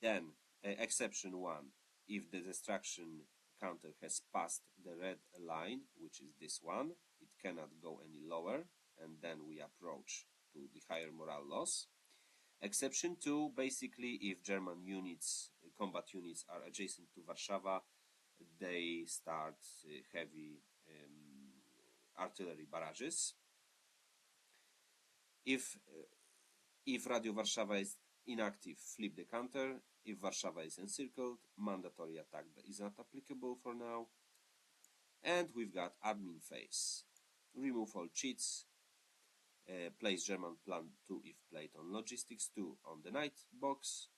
Then, exception 1, if the destruction counter has passed the red line, which is this one, it cannot go any lower, and then we approach to the higher morale loss. Exception 2, basically, if German units, combat units are adjacent to Warszawa, they start heavy artillery barrages. If Radio Warszawa is Inactive, flip the counter. If Warszawa is encircled, mandatory attack is not applicable for now. And we've got admin phase. Remove all cheats. Place German plan 2 if played on logistics 2 on the night box.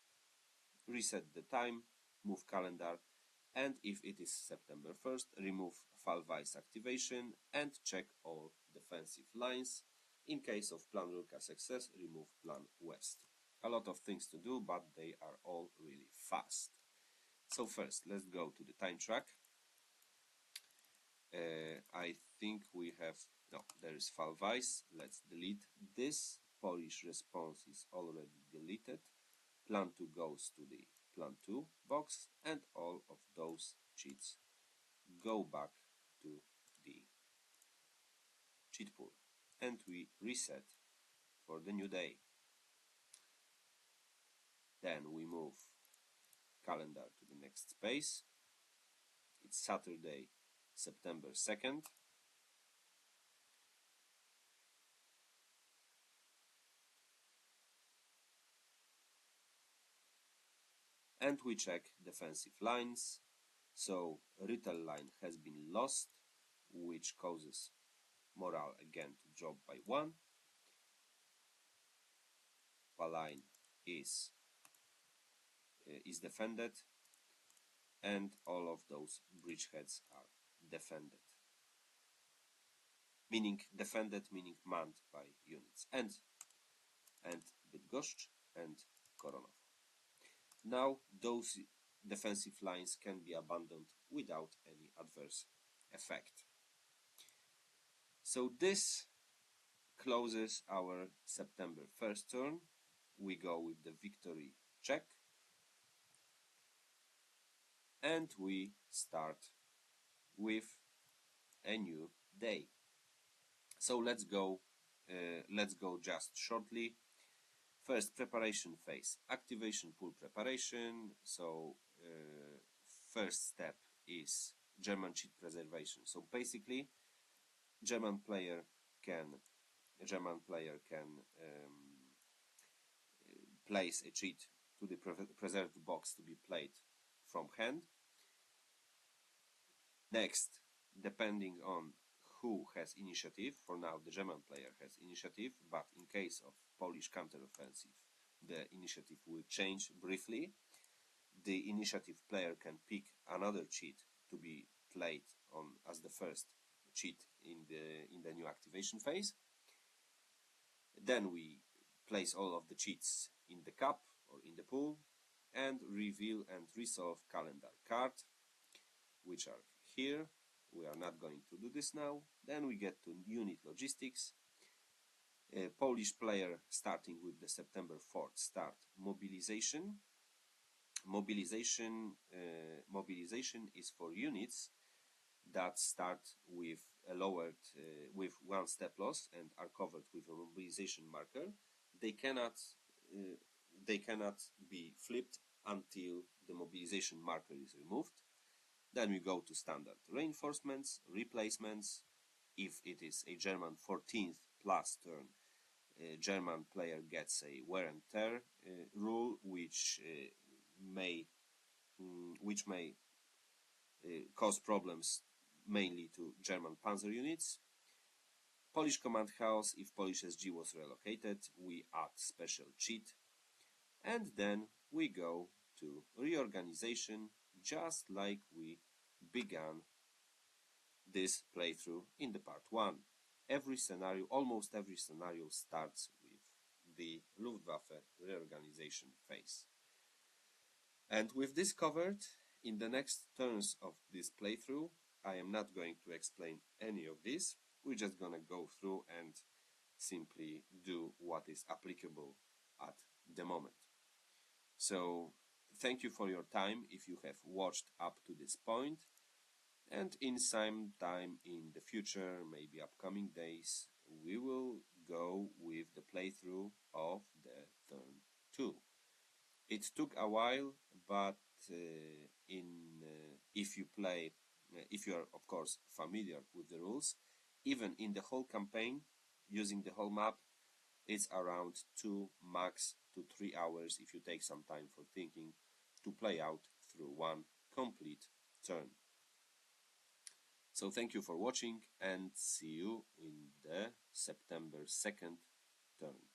Reset the time. Move calendar. And if it is September 1st, remove Fallweiss activation and check all defensive lines. In case of plan Rurka success, remove plan West. A lot of things to do, but they are all really fast. So first, let's go to the time track. I think we have, no, there is Fallweiss. Let's delete this. Polish response is already deleted. Plan 2 goes to the plan 2 box, and all of those cheats go back to the cheat pool. And we reset for the new day. Then we move calendar to the next space. It's Saturday, September 2nd. And we check defensive lines. So retail line has been lost, which causes morale again to drop by 1. Line is defended, and all of those bridgeheads are defended. Meaning defended, meaning manned by units. And Bydgoszcz and Koronov. Now those defensive lines can be abandoned without any adverse effect. So this closes our September 1st turn. We go with the victory check. And we start with a new day. So let's go just shortly. First, preparation phase, activation pool preparation. So first step is German cheat preservation. So basically, German player can place a cheat to the preserved box to be played from hand. Next, depending on who has initiative, for now the German player has initiative, but in case of Polish counteroffensive, the initiative will change briefly. The initiative player can pick another cheat to be played on as the first cheat in the new activation phase. Then we place all of the cheats in the cup or in the pool and reveal and resolve calendar card, which are here. We are not going to do this now. Then we get to unit logistics. Polish player starting with the September 4th start mobilization. Mobilization is for units that start with a lowered with 1 step loss and are covered with a mobilization marker. They cannot be flipped until the mobilization marker is removed. Then we go to standard reinforcements, replacements. If it is a German 14th plus turn, German player gets a wear and tear rule, which may cause problems mainly to German panzer units. Polish command house, if Polish SG was relocated, we add special cheat. And then we go to reorganization, just like we began this playthrough in the part 1. Almost every scenario starts with the Luftwaffe reorganization phase. And with this covered, in the next turns of this playthrough, I am not going to explain any of this. We're just gonna go through and simply do what is applicable at the moment. So thank you for your time if you have watched up to this point, and in some time in the future, maybe upcoming days, we will go with the playthrough of the turn 2. It took a while, but if you are of course familiar with the rules, even in the whole campaign, using the whole map, it's around 2 max to 3 hours if you take some time for thinking to play out through one complete turn. So thank you for watching and see you in the September 2nd turn.